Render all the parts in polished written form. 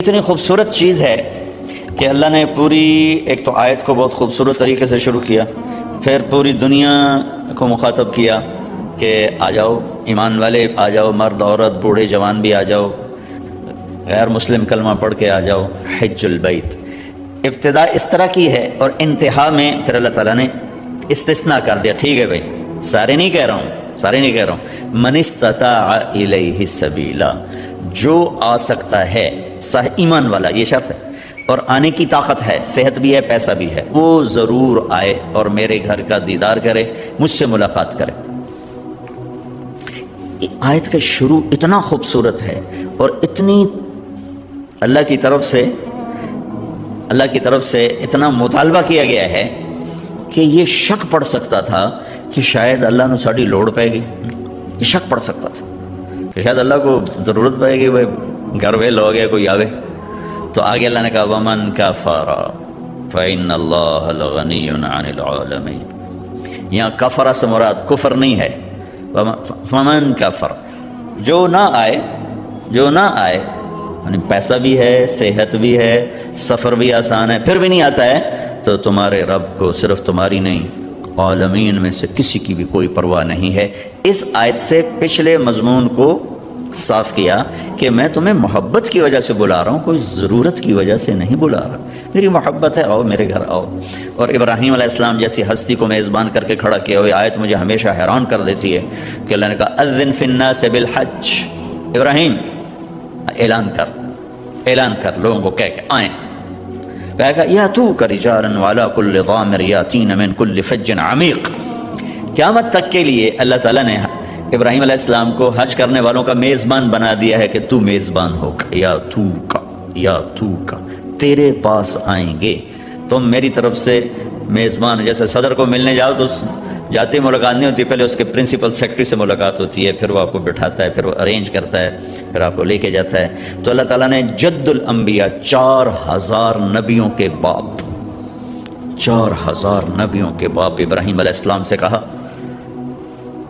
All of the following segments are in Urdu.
اتنی خوبصورت چیز ہے کہ اللہ نے پوری ایک تو آیت کو بہت خوبصورت طریقے سے شروع کیا، پھر پوری دنیا کو مخاطب کیا کہ آ جاؤ ایمان والے، آ جاؤ مرد عورت بوڑھے جوان بھی آ جاؤ، غیر مسلم کلمہ پڑھ کے آ جاؤ، حج البیت۔ ابتدا اس طرح کی ہے اور انتہا میں پھر اللہ تعالیٰ نے استثناء کر دیا، ٹھیک ہے بھائی سارے نہیں کہہ رہا ہوں، من استطاع الیہ سبیلا، جو آ سکتا ہے ایمان والا، یہ شرط ہے، اور آنے کی طاقت ہے، صحت بھی ہے پیسہ بھی ہے، وہ ضرور آئے اور میرے گھر کا دیدار کرے، مجھ سے ملاقات کرے۔ آیت کا شروع اتنا خوبصورت ہے اور اتنی اللہ کی طرف سے اتنا مطالبہ کیا گیا ہے کہ یہ شک پڑ سکتا تھا کہ شاید اللہ نے ساڑی لوڑ پائے گی، یہ شک پڑ سکتا تھا کہ شاید اللہ کو ضرورت پائے گی، بھائی گھر وے لوگ ہے کوئی آوے۔ تو آگے اللہ نے کہا وَمَنْ كَفَرَ فَإِنَّ اللَّهَ لَغَنِيٌّ عَنِ الْعَالَمِينَ۔ یہاں کفر سے مراد کفر نہیں ہے، فَمَنْ كَفَرَ، جو نہ آئے یعنی پیسہ بھی ہے، صحت بھی ہے، سفر بھی آسان ہے، پھر بھی نہیں آتا ہے، تو تمہارے رب کو صرف تمہاری نہیں عالمین میں سے کسی کی بھی کوئی پرواہ نہیں ہے۔ اس آیت سے پچھلے مضمون کو صاف کیا کہ میں تمہیں محبت کی وجہ سے بلا رہا ہوں، کوئی ضرورت کی وجہ سے نہیں بلا رہا، میری محبت ہے، آؤ میرے گھر آؤ۔ اور ابراہیم علیہ السلام جیسی ہستی کو میزبان کر کے کھڑا کیا ہوئی آیت مجھے ہمیشہ حیران کر دیتی ہے کہ اللہ نے کہا اذن فی الناس بالحج، ابراہیم اعلان کر لوگوں کو کہہ کے آئیں، کہا یاتوک رجالا وعلی کل ضامر یاتین من کل فج عمیق۔ قیامت تک کے لیے اللہ تعالیٰ نے ابراہیم علیہ السلام کو حج کرنے والوں کا میزبان بنا دیا ہے کہ تو میزبان ہو، یا تو کا تیرے پاس آئیں گے، تم میری طرف سے میزبان، جیسے صدر کو ملنے جاؤ تو جاتے ہی ملاقات نہیں ہوتی، پہلے اس کے پرنسپل سیکرٹری سے ملاقات ہوتی ہے، پھر وہ آپ کو بٹھاتا ہے، پھر وہ ارینج کرتا ہے، پھر آپ کو لے کے جاتا ہے۔ تو اللہ تعالیٰ نے جد الانبیاء 4000 نبیوں کے باپ 4000 نبیوں کے باپ ابراہیم علیہ السلام سے کہا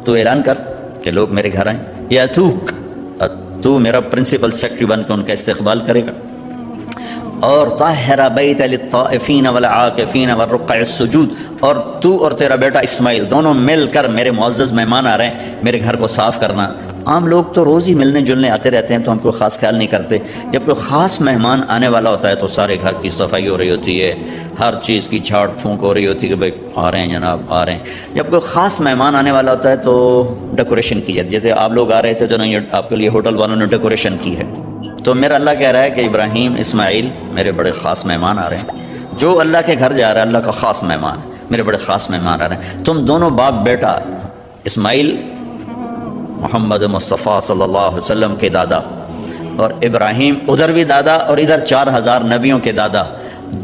تو اعلان کر کہ لوگ میرے گھر آئیں، یا تو میرا پرنسپل سیکرٹری بن کے ان کا استقبال کرے گا، اور طاہر بیت للطائفین والعاکفین والرکع السجود، اور تو اور تیرا بیٹا اسماعیل دونوں مل کر میرے معزز مہمان آ رہے ہیں، میرے گھر کو صاف کرنا۔ عام لوگ تو روز ہی ملنے جلنے آتے رہتے ہیں تو ہم کوئی خاص خیال نہیں کرتے، جب کوئی خاص مہمان آنے والا ہوتا ہے تو سارے گھر کی صفائی ہو رہی ہوتی ہے، ہر چیز کی جھاڑ پھونک ہو رہی ہوتی ہے کہ بھائی آ رہے ہیں جناب آ رہے ہیں۔ جب کوئی خاص مہمان آنے والا ہوتا ہے تو ڈیکوریشن کی جاتی ہے، جیسے آپ لوگ آ رہے تھے تو نہیں آپ کے لیے ہوٹل والوں نے ڈیکوریشن کی ہے۔ تو میرا اللہ کہہ رہا ہے کہ ابراہیم اسماعیل میرے بڑے خاص مہمان آ رہے ہیں، جو اللہ کے گھر جا رہا ہے اللہ کا خاص مہمان، میرے بڑے خاص مہمان آ رہے ہیں۔ تم دونوں باپ بیٹا، اسماعیل محمد مصطفیٰ صلی اللہ علیہ وسلم کے دادا، اور ابراہیم ادھر بھی دادا اور ادھر 4000 نبیوں کے دادا،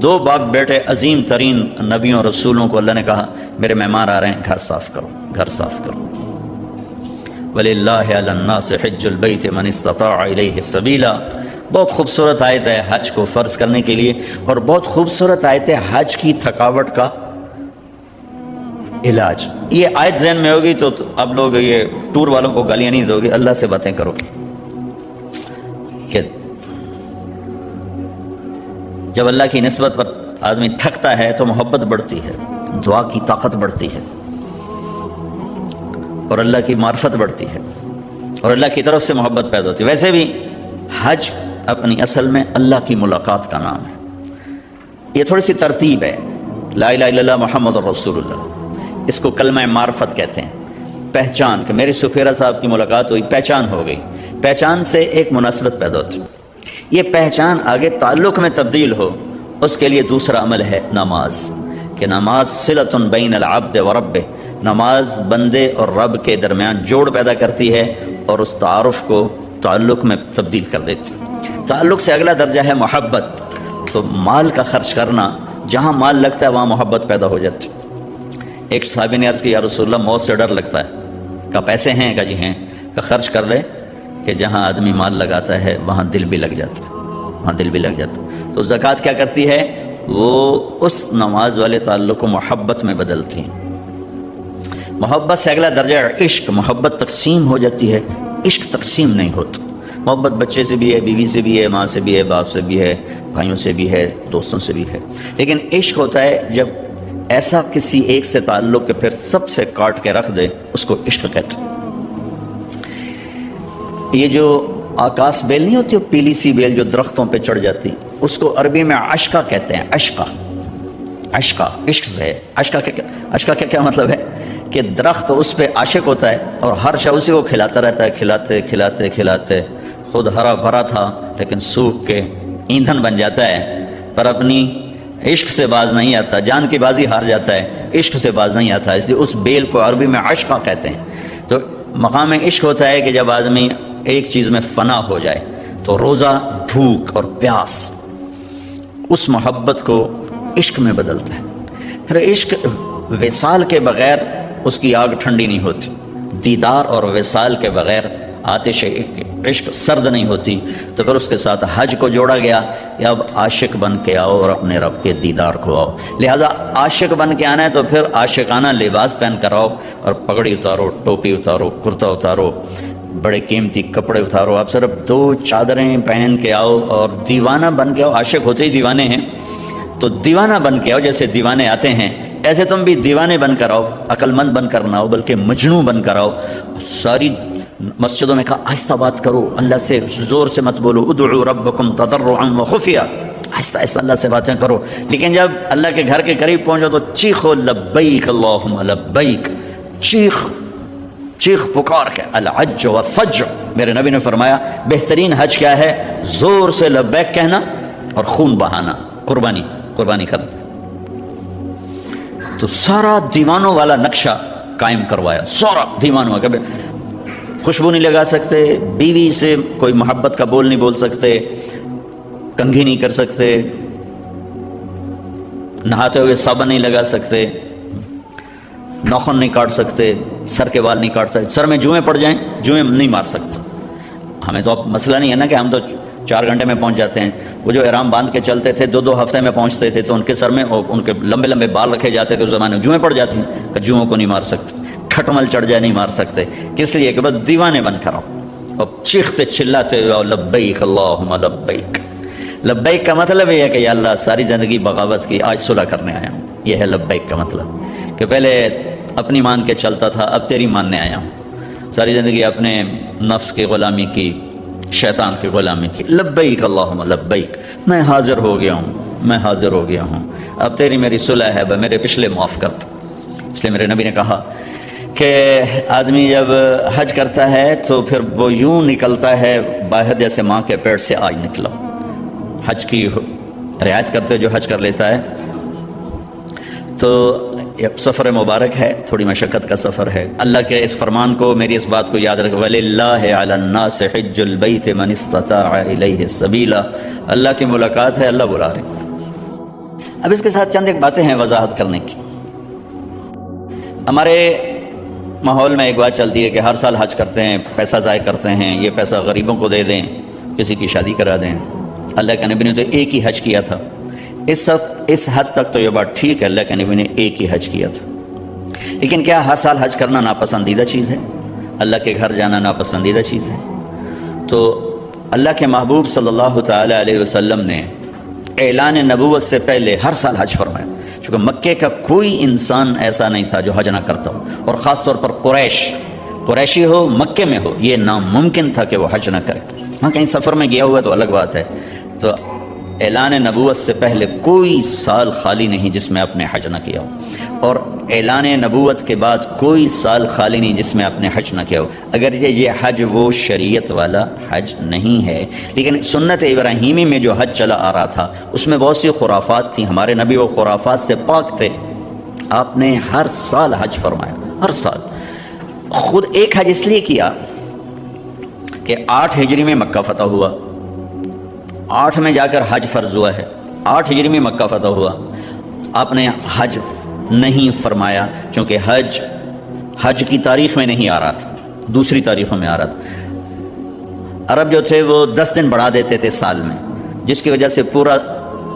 دو باپ بیٹے عظیم ترین نبیوں رسولوں کو اللہ نے کہا میرے مہمان آ رہے ہیں، گھر صاف کرو، گھر صاف کرو۔ وَلِلَّهِ عَلَى النَّاسِ حِجُّ الْبَيْتِ مَنِ اسْتَطَاعَ إِلَيْهِ سَبِيلًا۔ بہت خوبصورت آیت ہے حج کو فرض کرنے کے لیے، اور بہت خوبصورت آیت ہے حج کی تھکاوٹ کا علاج۔ یہ آیت ذہن میں ہوگی تو اب لوگ یہ ٹور والوں کو گالیاں نہیں دو گے، اللہ سے باتیں کرو گے کہ جب اللہ کی نسبت پر آدمی تھکتا ہے تو محبت بڑھتی ہے، دعا کی طاقت بڑھتی ہے، اور اللہ کی معرفت بڑھتی ہے، اور اللہ کی طرف سے محبت پیدا ہوتی ہے۔ ویسے بھی حج اپنی اصل میں اللہ کی ملاقات کا نام ہے، یہ تھوڑی سی ترتیب ہے، لا الہ الا اللہ محمد رسول اللہ، اس کو کلمہ معرفت کہتے ہیں، پہچان کہ میرے سفیرہ صاحب کی ملاقات ہوئی، پہچان ہو گئی، پہچان سے ایک مناسبت پیدا ہوتی ہے، یہ پہچان آگے تعلق میں تبدیل ہو، اس کے لیے دوسرا عمل ہے نماز، کہ نماز صلۃ بین العبد و ربہ، نماز بندے اور رب کے درمیان جوڑ پیدا کرتی ہے اور اس تعارف کو تعلق میں تبدیل کر دیتی ہے۔ تعلق سے اگلا درجہ ہے محبت، تو مال کا خرچ کرنا، جہاں مال لگتا ہے وہاں محبت پیدا ہو جاتی ہے۔ ایک صحابی نے عرض کی یا رسول اللہ موت سے ڈر لگتا ہے، کہا پیسے ہیں؟ کہا جی ہیں۔ کہا خرچ کر لے کہ جہاں آدمی مال لگاتا ہے وہاں دل بھی لگ جاتا ہے، وہاں دل بھی لگ جاتا ہے۔ تو زکوٰۃ کیا کرتی ہے؟ وہ اس نماز والے تعلق کو محبت میں بدلتی ہے۔ محبت سے اگلا درجہ عشق، محبت تقسیم ہو جاتی ہے، عشق تقسیم نہیں ہوتا۔ محبت بچے سے بھی ہے، بیوی سے بھی ہے، ماں سے بھی ہے، باپ سے بھی ہے، بھائیوں سے بھی ہے، دوستوں سے بھی ہے، لیکن عشق ہوتا ہے جب ایسا کسی ایک سے تعلق کہ پھر سب سے کاٹ کے رکھ دے، اس کو عشق کہتے ہیں۔ یہ جو آکاس بیل نہیں ہوتی، وہ پیلی سی بیل جو درختوں پہ چڑھ جاتی، اس کو عربی میں عشقہ کہتے ہیں۔ عشقہ، عشقہ عشق سے ہے۔ عشقہ کا کیا مطلب ہے کہ درخت اس پہ عاشق ہوتا ہے اور ہر شے اسی کو کھلاتا رہتا ہے، کھلاتے کھلاتے کھلاتے خود ہرا بھرا تھا لیکن سوکھ کے ایندھن بن جاتا ہے، پر اپنی عشق سے باز نہیں آتا، جان کی بازی ہار جاتا ہے، عشق سے باز نہیں آتا، اس لیے اس بیل کو عربی میں عشقہ کہتے ہیں۔ تو مقام عشق ہوتا ہے کہ جب آدمی ایک چیز میں فنا ہو جائے تو روزہ بھوک اور پیاس اس محبت کو عشق میں بدلتا ہے۔ پھر عشق وصال کے بغیر اس کی آگ ٹھنڈی نہیں ہوتی، دیدار اور وصال کے بغیر آتش عشق سرد نہیں ہوتی۔ تو پھر اس کے ساتھ حج کو جوڑا گیا کہ اب عاشق بن کے آؤ اور اپنے رب کے دیدار کو آؤ، لہٰذا عاشق بن کے آنا ہے تو پھر عاشقانہ لباس پہن کر آؤ اور پگڑی اتارو، ٹوپی اتارو، کرتا اتارو، بڑے قیمتی کپڑے اتارو، آپ صرف 2 چادریں پہن کے آؤ اور دیوانہ بن کے آؤ۔ عاشق ہوتے ہی دیوانے ہیں تو دیوانہ بن کے آؤ، جیسے دیوانے آتے ہیں ایسے تم بھی دیوانے بن کر آؤ، عقل مند بن کر نہ آؤ بلکہ مجنوں بن کر آؤ۔ ساری مسجدوں میں کہا آہستہ بات کرو، اللہ سے زور سے مت بولو، ادعوا ربکم تضرعا وخفیہ، آہستہ آہستہ اللہ سے باتیں کرو، لیکن جب اللہ کے گھر کے قریب پہنچو تو چیخو لبیک اللہم لبیک، چیخ پکار کے۔ الحج والفجر، میرے نبی نے فرمایا بہترین حج کیا ہے؟ زور سے لبیک کہنا اور خون بہانا، قربانی کرنا۔ تو سارا دیوانوں والا نقشہ قائم کروایا، سارا دیوانوں کا، خوشبو نہیں لگا سکتے، بیوی سے کوئی محبت کا بول نہیں بول سکتے، کنگھی نہیں کر سکتے، نہاتے ہوئے صابن نہیں لگا سکتے، ناخن نہیں کاٹ سکتے، سر کے بال نہیں کاٹ سکتے، سر میں جوئیں پڑ جائیں جوئیں نہیں مار سکتے۔ ہمیں تو اب مسئلہ نہیں ہے نا کہ ہم تو 4 گھنٹے میں پہنچ جاتے ہیں، وہ جو احرام باندھ کے چلتے تھے 2 ہفتے میں پہنچتے تھے تو ان کے سر میں ان کے لمبے لمبے بال رکھے جاتے تھے، اس زمانے میں جوئیں پڑ جاتی ہیں کہ جوؤں کو نہیں مار سکتے، کھٹمل چڑھ جائے نہیں مار سکتے، کس لیے کہ بس دیوانے بن کر آؤ اور چیختے چلاتے ہوئے لبیک اللہم لبیک۔ لبیک کا مطلب یہ ہے کہ یا اللہ ساری زندگی بغاوت کی، آج صلح کرنے آیا ہوں، یہ ہے لبیک کا مطلب، کہ پہلے اپنی مان کے چلتا تھا اب تیری ماننے آیا ہوں، ساری زندگی اپنے نفس کی غلامی کی، شیطان کی غلامی کی، لبیک اللہم لبیک، میں حاضر ہو گیا ہوں، اب تیری میری صلح ہے، میرے پچھلے معاف کر دو۔ اس لیے میرے نبی نے کہا کہ آدمی جب حج کرتا ہے تو پھر وہ یوں نکلتا ہے باہر جیسے ماں کے پیٹ سے آج نکلا۔ حج کی رعایت کرتے جو حج کر لیتا ہے تو سفر مبارک ہے، تھوڑی مشقت کا سفر ہے۔ اللہ کے اس فرمان کو، میری اس بات کو یاد رکھ، وَلِلَّهِ عَلَى النَّاسِ حِجُّ الْبَيْتِ مَنِ اسْتَطَاعَ إِلَيْهِ سَبِيلًا، اللہ کی ملاقات ہے، اللہ بلا رہے ہیں۔ اب اس کے ساتھ چند ایک باتیں ہیں وضاحت کرنے کی۔ ہمارے ماحول میں ایک بات چلتی ہے کہ ہر سال حج کرتے ہیں، پیسہ ضائع کرتے ہیں، یہ پیسہ غریبوں کو دے دیں، کسی کی شادی کرا دیں۔ اللہ کے نبی نے تو ایک ہی حج کیا تھا، اس حد تک تو یہ بات ٹھیک ہے، اللہ کے نبی نے ایک ہی حج کیا تھا، لیکن کیا ہر سال حج کرنا ناپسندیدہ چیز ہے؟ اللہ کے گھر جانا ناپسندیدہ چیز ہے؟ تو اللہ کے محبوب صلی اللہ تعالی علیہ وسلم نے اعلان نبوت سے پہلے ہر سال حج فرمایا، چونکہ مکے کا کوئی انسان ایسا نہیں تھا جو حج نہ کرتا ہو، اور خاص طور پر قریشی ہو، مکے میں ہو، یہ ناممکن تھا کہ وہ حج نہ کرے۔ ہاں کہیں سفر میں گیا ہوا تو الگ بات ہے۔ تو اعلان نبوت سے پہلے کوئی سال خالی نہیں جس میں آپ نے حج نہ کیا ہو، اور اعلان نبوت کے بعد کوئی سال خالی نہیں جس میں آپ نے حج نہ کیا ہو۔ اگر یہ حج وہ شریعت والا حج نہیں ہے، لیکن سنت ابراہیمی میں جو حج چلا آ رہا تھا اس میں بہت سی خرافات تھیں، ہمارے نبی وہ خرافات سے پاک تھے، آپ نے ہر سال حج فرمایا، ہر سال۔ خود ایک حج اس لیے کیا کہ 8 ہجری میں مکہ فتح ہوا، 8 میں جا کر حج فرض ہوا ہے، 8 ہجری میں مکہ فتح ہوا، آپ نے حج نہیں فرمایا کیونکہ حج کی تاریخ میں نہیں آ رہا تھا، دوسری تاریخوں میں آ رہا تھا۔ عرب جو تھے وہ 10 دن بڑھا دیتے تھے سال میں، جس کی وجہ سے پورا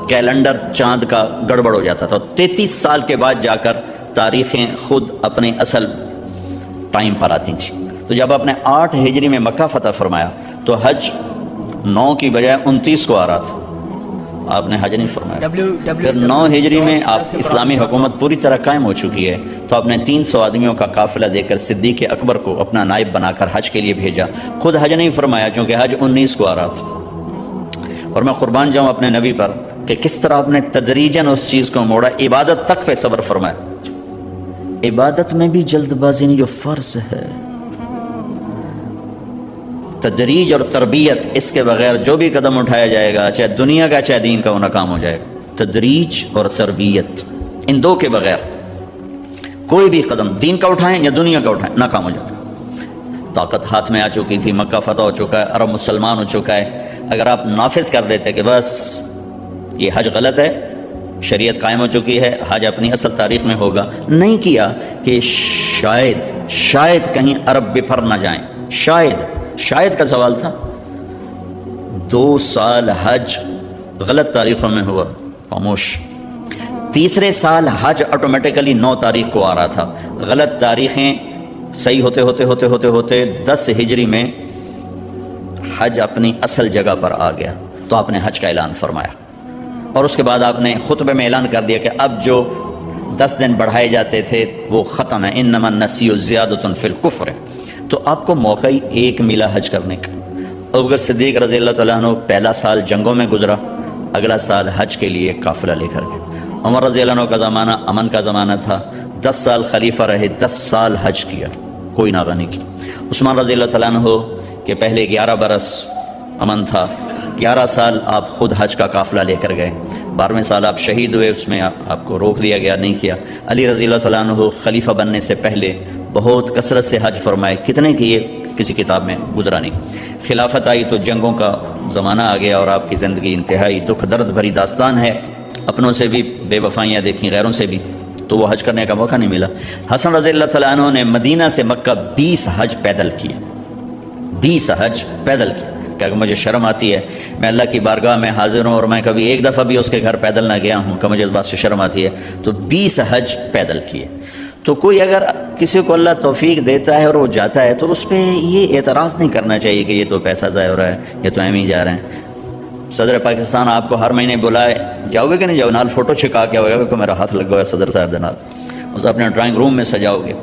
کیلنڈر چاند کا گڑبڑ ہو جاتا تھا۔ 33 سال کے بعد جا کر تاریخیں خود اپنے اصل ٹائم پر آتی تھیں۔ تو جب آپ نے 8 ہجری میں مکہ فتح فرمایا تو حج 9 کی بجائے 29 کو آ رہا تھا، آپ نے حج نہیں فرمایا۔ پھر 9 ہجری میں آپ اسلامی حکومت پوری طرح قائم ہو چکی ہے، تو آپ نے 300 آدمیوں کا قافلہ دے کر صدیق اکبر کو اپنا نائب بنا کر حج کے لیے بھیجا، خود حج نہیں فرمایا چونکہ حج 19 کو آ رہا تھا۔ اور میں قربان جاؤں اپنے نبی پر کہ کس طرح آپ نے تدریجاً اس چیز کو موڑا، عبادت تک پہ صبر فرمایا۔ عبادت میں بھی جلد بازی نہیں، جو فرض ہے، تدریج اور تربیت، اس کے بغیر جو بھی قدم اٹھایا جائے گا، چاہے دنیا کا چاہے دین کا، وہ ناکام ہو جائے گا۔ تدریج اور تربیت، ان دو کے بغیر کوئی بھی قدم دین کا اٹھائیں یا دنیا کا اٹھائیں، ناکام ہو جائے گا۔ طاقت ہاتھ میں آ چکی تھی، مکہ فتح ہو چکا ہے، عرب مسلمان ہو چکا ہے، اگر آپ نافذ کر دیتے کہ بس یہ حج غلط ہے، شریعت قائم ہو چکی ہے، حج اپنی اصل تاریخ میں ہوگا، نہیں کیا کہ شاید کہیں عرب بپھر نہ جائیں، شاید کا سوال تھا۔ 2 سال حج غلط تاریخوں میں ہوا، خاموش۔ تیسرے سال حج آٹومیٹیکلی 9 تاریخ کو آ رہا تھا، غلط تاریخیں صحیح ہوتے 10 ہجری میں حج اپنی اصل جگہ پر آ گیا، تو آپ نے حج کا اعلان فرمایا، اور اس کے بعد آپ نے خطبے میں اعلان کر دیا کہ اب جو 10 دن بڑھائے جاتے تھے وہ ختم ہے، انما النسیء زیادۃ فی الکفر۔ تو آپ کو موقع ہی ایک ملا حج کرنے کا۔ ابوبکر صدیق رضی اللہ تعالیٰ عنہ پہلا سال جنگوں میں گزرا، اگلا سال حج کے لیے قافلہ لے کر گئے۔ عمر رضی اللہ عنہ کا زمانہ امن کا زمانہ تھا، 10 سال خلیفہ رہے، 10 سال حج کیا، کوئی ناغہ نہیں کی۔ عثمان رضی اللہ تعالیٰ عنہ کہ پہلے 11 برس امن تھا، 11 سال آپ خود حج کا قافلہ لے کر گئے، 12ویں سال آپ شہید ہوئے، اس میں آپ کو روک دیا گیا، نہیں کیا۔ علی رضی اللہ تعالیٰ عنہ خلیفہ بننے سے پہلے بہت کثرت سے حج فرمائے، کتنے کیے کسی کتاب میں گزرا نہیں۔ خلافت آئی تو جنگوں کا زمانہ آ گیا، اور آپ کی زندگی انتہائی دکھ درد بھری داستان ہے، اپنوں سے بھی بے وفائیاں دیکھیں، غیروں سے بھی، تو وہ حج کرنے کا موقع نہیں ملا۔ حسن رضی اللہ تعالیٰ عنہ نے مدینہ سے مکہ 20 حج پیدل کیے، 20 حج پیدل کیے، کہ مجھے شرم آتی ہے، میں اللہ کی بارگاہ میں حاضر ہوں اور میں کبھی ایک دفعہ بھی اس کے گھر پیدل نہ گیا ہوں، کہ مجھے اس بات سے شرم آتی ہے، تو 20 حج پیدل کیے۔ تو کوئی اگر کسی کو اللہ توفیق دیتا ہے اور وہ جاتا ہے تو اس پہ یہ اعتراض نہیں کرنا چاہیے کہ یہ تو پیسہ ضائع ہو رہا ہے، یہ تو ایم ہی جا رہے ہیں۔ صدر پاکستان آپ کو ہر مہینے بلائے، جاؤ گے کہ نہیں جاؤ؟ نال فوٹو چھکا کے ہوئے کہ میرا ہاتھ لگ گیا صدر صاحب دے نال، اسے اپنے ڈرائنگ روم میں سجاؤ گے۔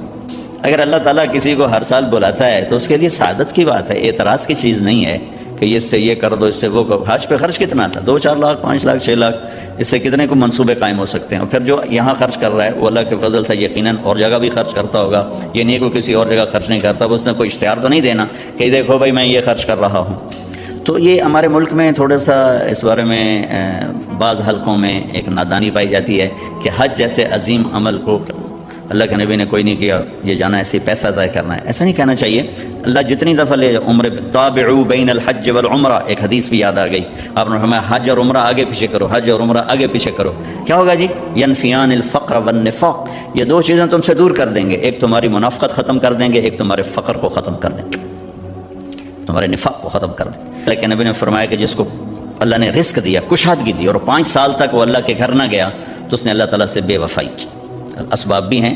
اگر اللہ تعالیٰ کسی کو ہر سال بلاتا ہے تو اس کے لیے سعادت کی بات ہے، اعتراض کی چیز نہیں ہے کہ اس سے یہ کر دو، اس سے وہ کرو۔ حج پہ خرچ کتنا تھا؟ 2-4 لاکھ، 5 لاکھ، 6 لاکھ، اس سے کتنے کو منصوبے قائم ہو سکتے ہیں؟ اور پھر جو یہاں خرچ کر رہا ہے وہ اللہ کے فضل سے یقیناً اور جگہ بھی خرچ کرتا ہوگا، یہ نہیں کہ کسی اور جگہ خرچ نہیں کرتا، اس نے کوئی اشتہار تو نہیں دینا کہ دیکھو بھائی میں یہ خرچ کر رہا ہوں۔ تو یہ ہمارے ملک میں تھوڑا سا اس بارے میں بعض حلقوں میں ایک نادانی پائی جاتی ہے کہ حج جیسے عظیم عمل کو اللہ کے نبی نے کوئی نہیں کیا، یہ جانا ایسے پیسہ ضائع کرنا ہے، ایسا نہیں کہنا چاہیے۔ اللہ جتنی دفعہ لے عمرے تابعوا بین الحج والعمرہ، ایک حدیث بھی یاد آ گئی، آپ نے فرمایا حج اور عمرہ آگے پیچھے کرو، حج اور عمرہ آگے پیچھے کرو۔ کیا ہوگا جی؟ ینفیان الفقر والنفاق، یہ 2 چیزیں تم سے دور کر دیں گے، ایک تمہاری منافقت ختم کر دیں گے، ایک تمہارے فقر کو ختم کر دیں گے، تمہارے نفاق کو ختم کر دیں گے۔ اللہ کے نبی نے فرمایا کہ جس کو اللہ نے رزق دیا، کشادگی دی، اور 5 سال تک وہ اللہ کے گھر نہ گیا تو اس نے اللہ تعالیٰ سے بے وفائی کی۔ اسباب بھی ہیں،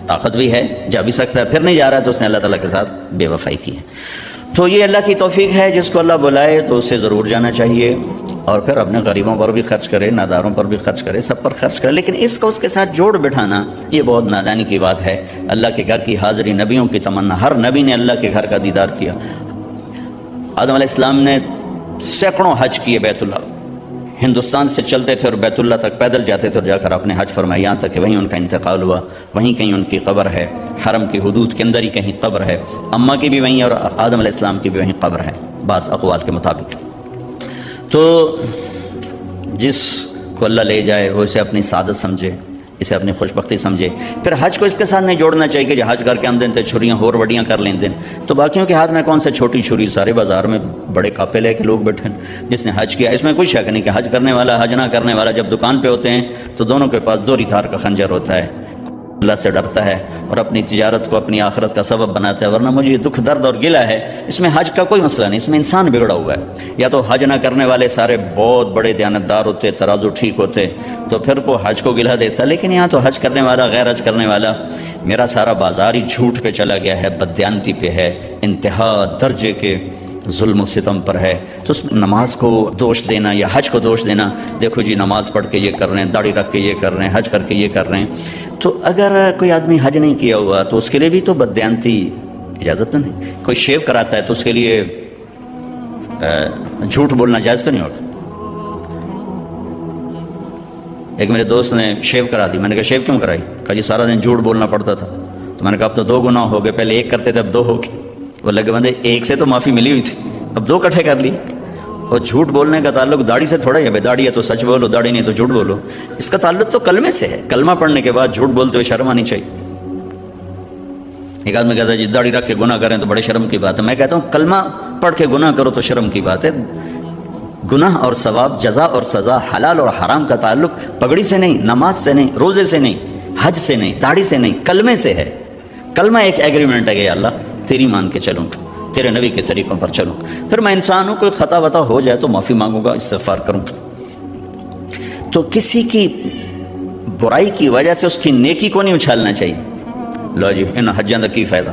طاقت بھی ہے، جا بھی سکتا ہے، پھر نہیں جا رہا ہے تو اس نے اللہ تعالیٰ کے ساتھ بے وفائی کی ہے۔ تو یہ اللہ کی توفیق ہے، جس کو اللہ بلائے تو اسے ضرور جانا چاہیے، اور پھر اپنے غریبوں پر بھی خرچ کرے، ناداروں پر بھی خرچ کرے، سب پر خرچ کرے، لیکن اس کو اس کے ساتھ جوڑ بٹھانا یہ بہت نادانی کی بات ہے۔ اللہ کے گھر کی حاضری نبیوں کی تمنا، ہر نبی نے اللہ کے گھر کا دیدار کیا۔ آدم علیہ السلام نے سینکڑوں حج کیے، بیت اللہ ہندوستان سے چلتے تھے اور بیت اللہ تک پیدل جاتے تھے اور جا کر اپنے حج فرمایا، یہاں تک کہ وہیں ان کا انتقال ہوا، وہیں کہیں ان کی قبر ہے، حرم کی حدود کے اندر ہی کہیں قبر ہے، اماں کی بھی وہیں اور آدم علیہ السلام کی بھی وہیں قبر ہے بعض اقوال کے مطابق۔ تو جس کو اللہ لے جائے وہ اسے اپنی سعادت سمجھے، اسے اپنی خوش بختی سمجھے۔ پھر حج کو اس کے ساتھ نہیں جوڑنا چاہیے کہ جو حج کر کے ہم دن تے چھریاں ہور وڈیاں کر لیں دن، تو باقیوں کے ہاتھ میں کون سے چھوٹی چھری، سارے بازار میں بڑے کاپے لے کے لوگ بیٹھے ہیں۔ جس نے حج کیا اس میں کوئی شک نہیں کہ حج کرنے والا حج نہ کرنے والا جب دکان پہ ہوتے ہیں تو دونوں کے پاس 2 دھار کا خنجر ہوتا ہے، اللہ سے ڈرتا ہے اور اپنی تجارت کو اپنی آخرت کا سبب بناتا ہے۔ ورنہ مجھے یہ دکھ درد اور گلہ ہے، اس میں حج کا کوئی مسئلہ نہیں، اس میں انسان بگڑا ہوا ہے۔ یا تو حج نہ کرنے والے سارے بہت بڑے دیانتدار ہوتے، ترازو ٹھیک ہوتے تو پھر وہ حج کو گلہ دیتا، لیکن یہاں تو حج کرنے والا غیر حج کرنے والا، میرا سارا بازار ہی جھوٹ پہ چلا گیا ہے، بددیانتی پہ ہے، انتہا درجے کے ظلم و ستم پر ہے، تو اس نماز کو دوش دینا یا حج کو دوش دینا، دیکھو جی نماز پڑھ کے یہ کر رہے ہیں، داڑھی رکھ کے یہ کر رہے ہیں، حج کر کے یہ کر رہے ہیں، تو اگر کوئی آدمی حج نہیں کیا ہوا تو اس کے لیے بھی تو بددیانتی اجازت تو نہیں. کوئی شیو کراتا ہے تو اس کے لیے جھوٹ بولنا جائز تو نہیں ہوگا. ایک میرے دوست نے شیو کرا دی، میں نے کہا شیو کیوں کرائی؟ کہا جی سارا دن جھوٹ بولنا پڑتا تھا. تو میں نے کہا اب تو 2 گناہ ہو گئے، پہلے 1 کرتے تھے اب 2 ہو گئے. وہ لگے بندے 1 سے تو معافی ملی ہوئی تھی، اب 2 کٹھے کر لیے. اور جھوٹ بولنے کا تعلق داڑھی سے تھوڑا ہے، بھائی داڑھی ہے تو سچ بولو، داڑھی نہیں تو جھوٹ بولو. اس کا تعلق تو کلمے سے ہے. کلمہ پڑھنے کے بعد جھوٹ بولتے ہوئے شرم آنی چاہیے. ایک آدمی کہتا ہے جی داڑھی رکھ کے گناہ کریں تو بڑے شرم کی بات ہے. میں کہتا ہوں کلمہ پڑھ کے گناہ کرو تو شرم کی بات ہے. گناہ اور ثواب، جزا اور سزا، حلال اور حرام کا تعلق پگڑی سے نہیں، نماز سے نہیں، روزے سے نہیں، حج سے نہیں، داڑھی سے نہیں، کلمے سے ہے. کلمہ ایک ایگریمنٹ ہے کہ یا اللہ تیری مان کے چلوں گا، تیرے نبی کے طریقوں پر چلوں. پھر میں انسان ہوں، کوئی خطا وطا ہو جائے تو معافی مانگوں گا، استغفار کروں گا. تو کسی کی برائی کی وجہ سے اس کی نیکی کو نہیں اچھالنا چاہیے. لو جی انہاں حجاں دا کی فائدہ،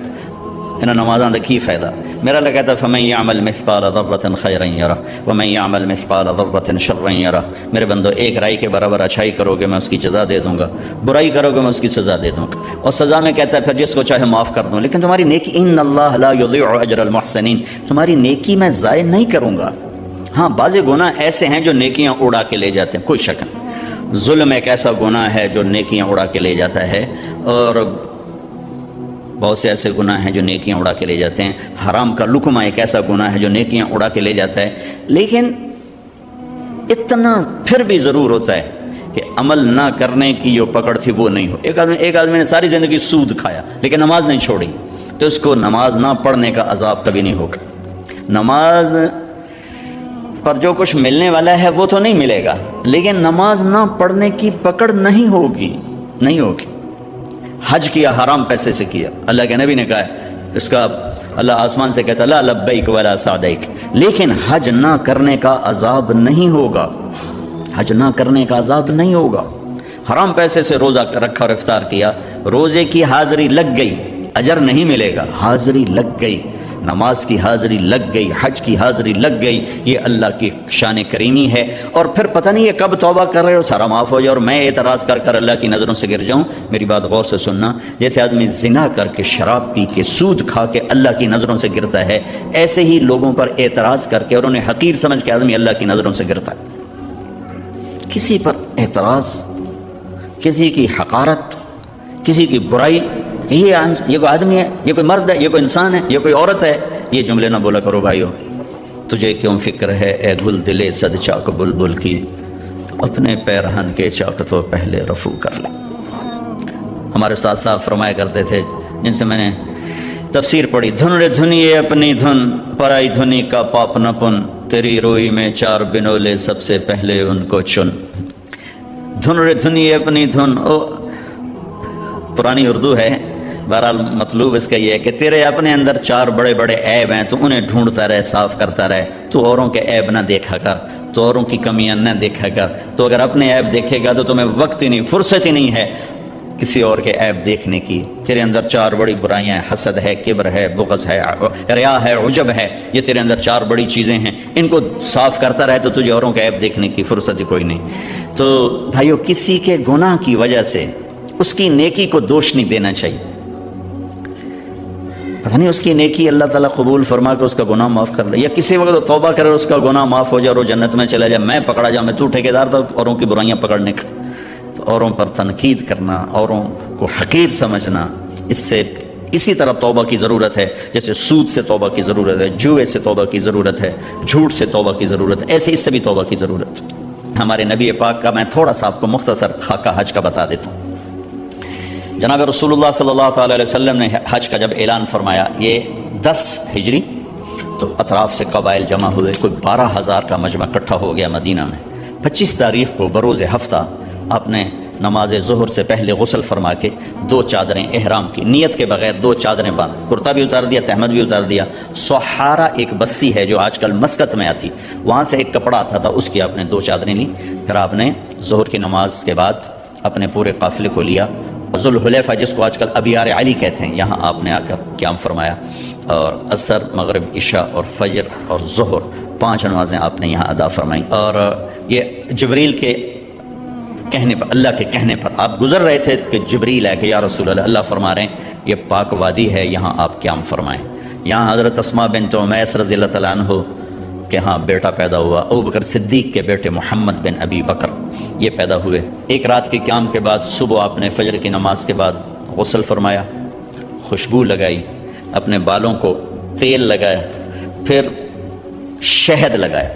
انہاں نمازاں دا کی فائدہ. میرا اللہ کہتا ہے فَمَن يَعْمَلْ مِثْقَالَ ذَرَّةٍ خَيْرًا يَرَهُ وَمَن يَعْمَلْ مِثْقَالَ ذَرَّةٍ شَرًّا يَرَهُ. میرے بندو ایک رائی کے برابر اچھائی کرو گے میں اس کی جزا دے دوں گا، برائی کرو گے میں اس کی سزا دے دوں گا. اور سزا میں کہتا ہے پھر جس کو چاہے معاف کر دوں. لیکن تمہاری نیکی ان اللہ لا یضیع اجر المحسنین، تمہاری نیکی میں ضائع نہیں کروں گا. ہاں بعض گناہ ایسے ہیں جو نیکیاں اڑا کے لے جاتے ہیں، کوئی شک نہیں. ظلم ایک ایسا گناہ ہے جو نیکیاں اڑا کے لے جاتا ہے، اور بہت سے ایسے گناہ ہیں جو نیکیاں اڑا کے لے جاتے ہیں. حرام کا لقمہ ایک ایسا گناہ ہے جو نیکیاں اڑا کے لے جاتا ہے. لیکن اتنا پھر بھی ضرور ہوتا ہے کہ عمل نہ کرنے کی جو پکڑ تھی وہ نہیں ہو. ایک آدمی نے ساری زندگی سود کھایا لیکن نماز نہیں چھوڑی، تو اس کو نماز نہ پڑھنے کا عذاب کبھی نہیں ہوگا. نماز پر جو کچھ ملنے والا ہے وہ تو نہیں ملے گا، لیکن نماز نہ پڑھنے کی پکڑ نہیں ہوگی، نہیں ہوگی. حج کیا حرام پیسے سے کیا، اللہ کے نبی نے کہا ہے اس کا اللہ آسمان سے کہتا لا لبیک ولا سعدیک، لیکن حج نہ کرنے کا عذاب نہیں ہوگا. حج نہ کرنے کا عذاب نہیں ہوگا. حرام پیسے سے روزہ رکھا اور افطار کیا، روزے کی حاضری لگ گئی، اجر نہیں ملے گا. حاضری لگ گئی، نماز کی حاضری لگ گئی، حج کی حاضری لگ گئی. یہ اللہ کی شان کریمی ہے. اور پھر پتہ نہیں یہ کب توبہ کر رہے ہو سارا معاف ہو جائے اور میں اعتراض کر کر اللہ کی نظروں سے گر جاؤں. میری بات غور سے سننا، جیسے آدمی زنا کر کے، شراب پی کے، سود کھا کے اللہ کی نظروں سے گرتا ہے، ایسے ہی لوگوں پر اعتراض کر کے اور انہیں حقیر سمجھ کے آدمی اللہ کی نظروں سے گرتا ہے. کسی پر اعتراض، کسی کی حقارت، کسی کی برائی، یہ کوئی آدمی ہے، یہ کوئی مرد ہے، یہ کوئی انسان ہے، یہ کوئی عورت ہے، یہ جملے نہ بولا کرو بھائیو. تجھے کیوں فکر ہے اے گل دلے صد چاک بلبل کی، اپنے پیرہن کے چاک تو پہلے رفو کر لے. ہمارے استاد صاحب فرمایا کرتے تھے، جن سے میں نے تفسیر پڑھی، دھن رے دھنیے اپنی دھن، پرائی دھنی کا پاپ نہ پن، تیری روئی میں 4 بنولے سب سے پہلے ان کو چن. دھن رے دھنیے اپنی دھن، پرانی اردو ہے، بہرحال مطلوب اس کا یہ ہے کہ تیرے اپنے اندر 4 بڑے بڑے عیب ہیں، تو انہیں ڈھونڈتا رہے، صاف کرتا رہے. تو اوروں کے عیب نہ دیکھا کر، تو اوروں کی کمیاں نہ دیکھا کر. تو اگر اپنے عیب دیکھے گا تو تمہیں وقت ہی نہیں، فرصت ہی نہیں ہے کسی اور کے عیب دیکھنے کی. تیرے اندر 4 بڑی برائیاں ہیں، حسد ہے، کبر ہے، بغض ہے، ریا ہے، عجب ہے. یہ تیرے اندر 4 بڑی چیزیں ہیں، ان کو صاف کرتا رہے تو تجھے اوروں کے عیب دیکھنے کی فرصت ہی کوئی نہیں. تو بھائیو، کسی کے گناہ کی وجہ سے اس کی نیکی کو دوش نہیں دینا چاہیے. پتہ نہیں اس کی نیکی اللہ تعالیٰ قبول فرما کے اس کا گناہ معاف کر دے، یا کسی وقت توبہ کرے اس کا گناہ معاف ہو جائے اور وہ جنت میں چلا جائے. میں پکڑا جاؤں، میں تو ٹھیکیدار تھا اوروں کی برائیاں پکڑنے کا. تو اوروں پر تنقید کرنا، اوروں کو حقیر سمجھنا، اسی طرح توبہ کی ضرورت ہے جیسے سود سے توبہ کی ضرورت ہے، جوئے سے توبہ کی ضرورت ہے، جھوٹ سے توبہ کی ضرورت ہے، ایسے اس سے بھی توبہ کی ضرورت ہے. ہمارے نبی پاک کا میں تھوڑا سا آپ کو مختصر خاکہ حج کا بتا دیتا ہوں. جناب رسول اللہ صلی اللہ تعالیٰ علیہ وسلم نے حج کا جب اعلان فرمایا، یہ 10 ہجری، تو اطراف سے قبائل جمع ہوئے، کوئی 12,000 کا مجمع اکٹھا ہو گیا مدینہ میں. 25 تاریخ کو بروز ہفتہ آپ نے نماز ظہر سے پہلے غسل فرما کے 2 چادریں احرام کی نیت کے بغیر 2 چادریں باندھ، کرتا بھی اتار دیا، تہمد بھی اتار دیا. سحارہ ایک بستی ہے جو آج کل مسقط میں آتی، وہاں سے ایک کپڑا آتا تھا، اس کی آپ نے 2 چادریں لی. پھر آپ نے ظہر کی نماز کے بعد اپنے پورے قافلے کو لیا ذوالحلیفہ جس کو آج کل ابیار علی کہتے ہیں، یہاں آپ نے آ کر قیام فرمایا، اور عصر، مغرب، عشاء اور فجر اور ظہر 5 نمازیں آپ نے یہاں ادا فرمائیں۔ اور یہ جبریل کے کہنے پر، اللہ کے کہنے پر آپ گزر رہے تھے کہ جبریل ہے کہ یا رسول اللہ، اللہ فرما رہے ہیں یہ پاک وادی ہے، یہاں آپ قیام فرمائیں۔ یہاں حضرت اسماء بنت امیس رضی اللہ تعالیٰ عنہ کہ ہاں بیٹا پیدا ہوا، ابو بکر صدیق کے بیٹے محمد بن ابی بکر یہ پیدا ہوئے۔ ایک رات کے قیام کے بعد صبح آپ نے فجر کی نماز کے بعد غسل فرمایا، خوشبو لگائی، اپنے بالوں کو تیل لگایا، پھر شہد لگایا۔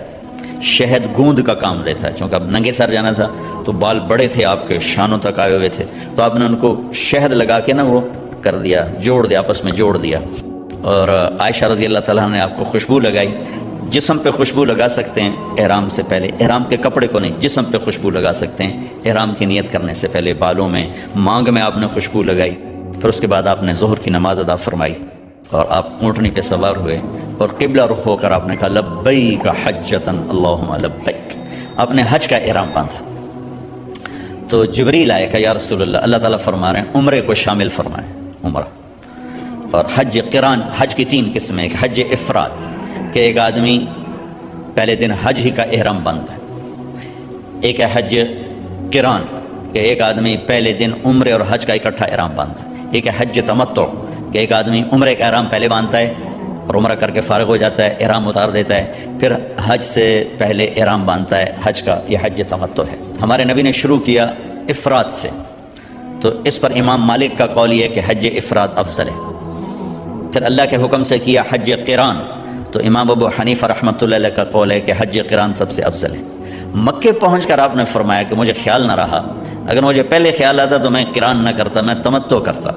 شہد گوند کا کام دیتا ہے، چونکہ اب ننگے سر جانا تھا تو بال بڑے تھے آپ کے، شانوں تک آئے ہوئے تھے، تو آپ نے ان کو شہد لگا کے نا وہ کر دیا، جوڑ دیا، آپس میں جوڑ دیا۔ اور عائشہ رضی اللہ تعالیٰ نے آپ کو خوشبو لگائی۔ جسم پہ خوشبو لگا سکتے ہیں احرام سے پہلے، احرام کے کپڑے کو نہیں، جسم پہ خوشبو لگا سکتے ہیں احرام کی نیت کرنے سے پہلے۔ بالوں میں، مانگ میں آپ نے خوشبو لگائی، پھر اس کے بعد آپ نے ظہر کی نماز ادا فرمائی، اور آپ اونٹنی پہ سوار ہوئے اور قبلہ رخ ہو کر آپ نے کہا لبیک حجۃ اللہم لبیک، آپ نے حج کا احرام باندھا۔ تو جبریل آئے کہ یا رسول اللہ، اللہ تعالیٰ فرما رہے ہیں عمرے کو شامل فرمائیں، عمرہ اور حج قران۔ حج کی 3 قسمیں، ایک حج افراد کہ ایک آدمی پہلے دن حج ہی کا احرام باندھتا ہے، ایک ہے حج قران کہ ایک آدمی پہلے دن عمرے اور حج کا اکٹھا احرام باندھتا ہے، ایک ہے حج تمتع کہ ایک آدمی عمرے کا احرام پہلے باندھتا ہے اور عمرہ کر کے فارغ ہو جاتا ہے، احرام اتار دیتا ہے، پھر حج سے پہلے احرام باندھتا ہے حج کا، یہ حج تمتع ہے۔ ہمارے نبی نے شروع کیا افراد سے، تو اس پر امام مالک کا قول یہ ہے کہ حج افراد افضل ہے۔ پھر اللہ کے حکم سے کیا حج قران، تو امام ابو حنیفہ رحمۃ اللہ علیہ کا قول ہے کہ حج قران سب سے افضل ہے۔ مکے پہنچ کر آپ نے فرمایا کہ مجھے خیال نہ رہا، اگر مجھے پہلے خیال آتا تو میں قران نہ کرتا، میں تمتع کرتا۔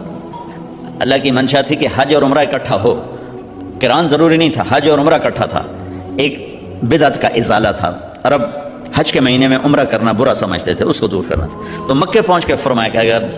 اللہ کی منشا تھی کہ حج اور عمرہ اکٹھا ہو، قران ضروری نہیں تھا، حج اور عمرہ اکٹھا تھا، ایک بدعت کا ازالہ تھا۔ عرب حج کے مہینے میں عمرہ کرنا برا سمجھتے تھے، اس کو دور کرنا تھا۔ تو مکے پہنچ کے فرمایا کہ اگر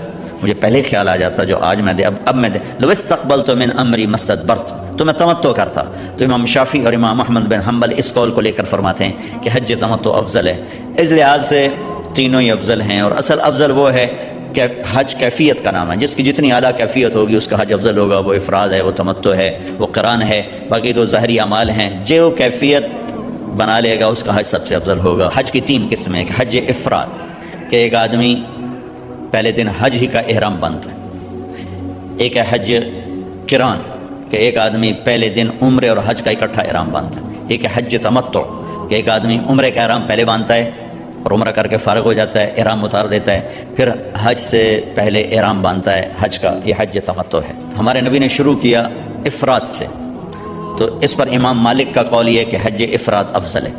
مجھے پہلے خیال آ جاتا جو آج میں دے، اب میں دے، لو استقبلت من امری مستدبرت، تو میں تمتع کرتا۔ تو امام شافعی اور امام احمد بن حنبل اس قول کو لے کر فرماتے ہیں کہ حج تمتع افضل ہے۔ اس لحاظ سے تینوں ہی افضل ہیں، اور اصل افضل وہ ہے کہ حج کیفیت کا نام ہے، جس کی جتنی اعلیٰ کیفیت ہوگی اس کا حج افضل ہوگا، وہ افراد ہے، وہ تمتع ہے، وہ قران ہے، باقی تو ظاہری اعمال ہیں، جو کیفیت بنا لے گا اس کا حج سب سے افضل ہوگا۔ حج کی 3 قسمیں، ایک حج افراد کہ ایک آدمی پہلے دن حج ہی کا احرام باندھتا ہے، ایک ہے حج قران کہ ایک آدمی پہلے دن عمرے اور حج کا اکٹھا احرام باندھتا ہے، ایک ہے حج تمتع کہ ایک آدمی عمرے کا احرام پہلے باندھتا ہے اور عمرہ کر کے فارغ ہو جاتا ہے، احرام اتار دیتا ہے، پھر حج سے پہلے احرام باندھتا ہے حج کا، یہ حج تمتع ہے۔ ہمارے نبی نے شروع کیا افراد سے، تو اس پر امام مالک کا قول یہ ہے کہ حج افراد افضل ہے۔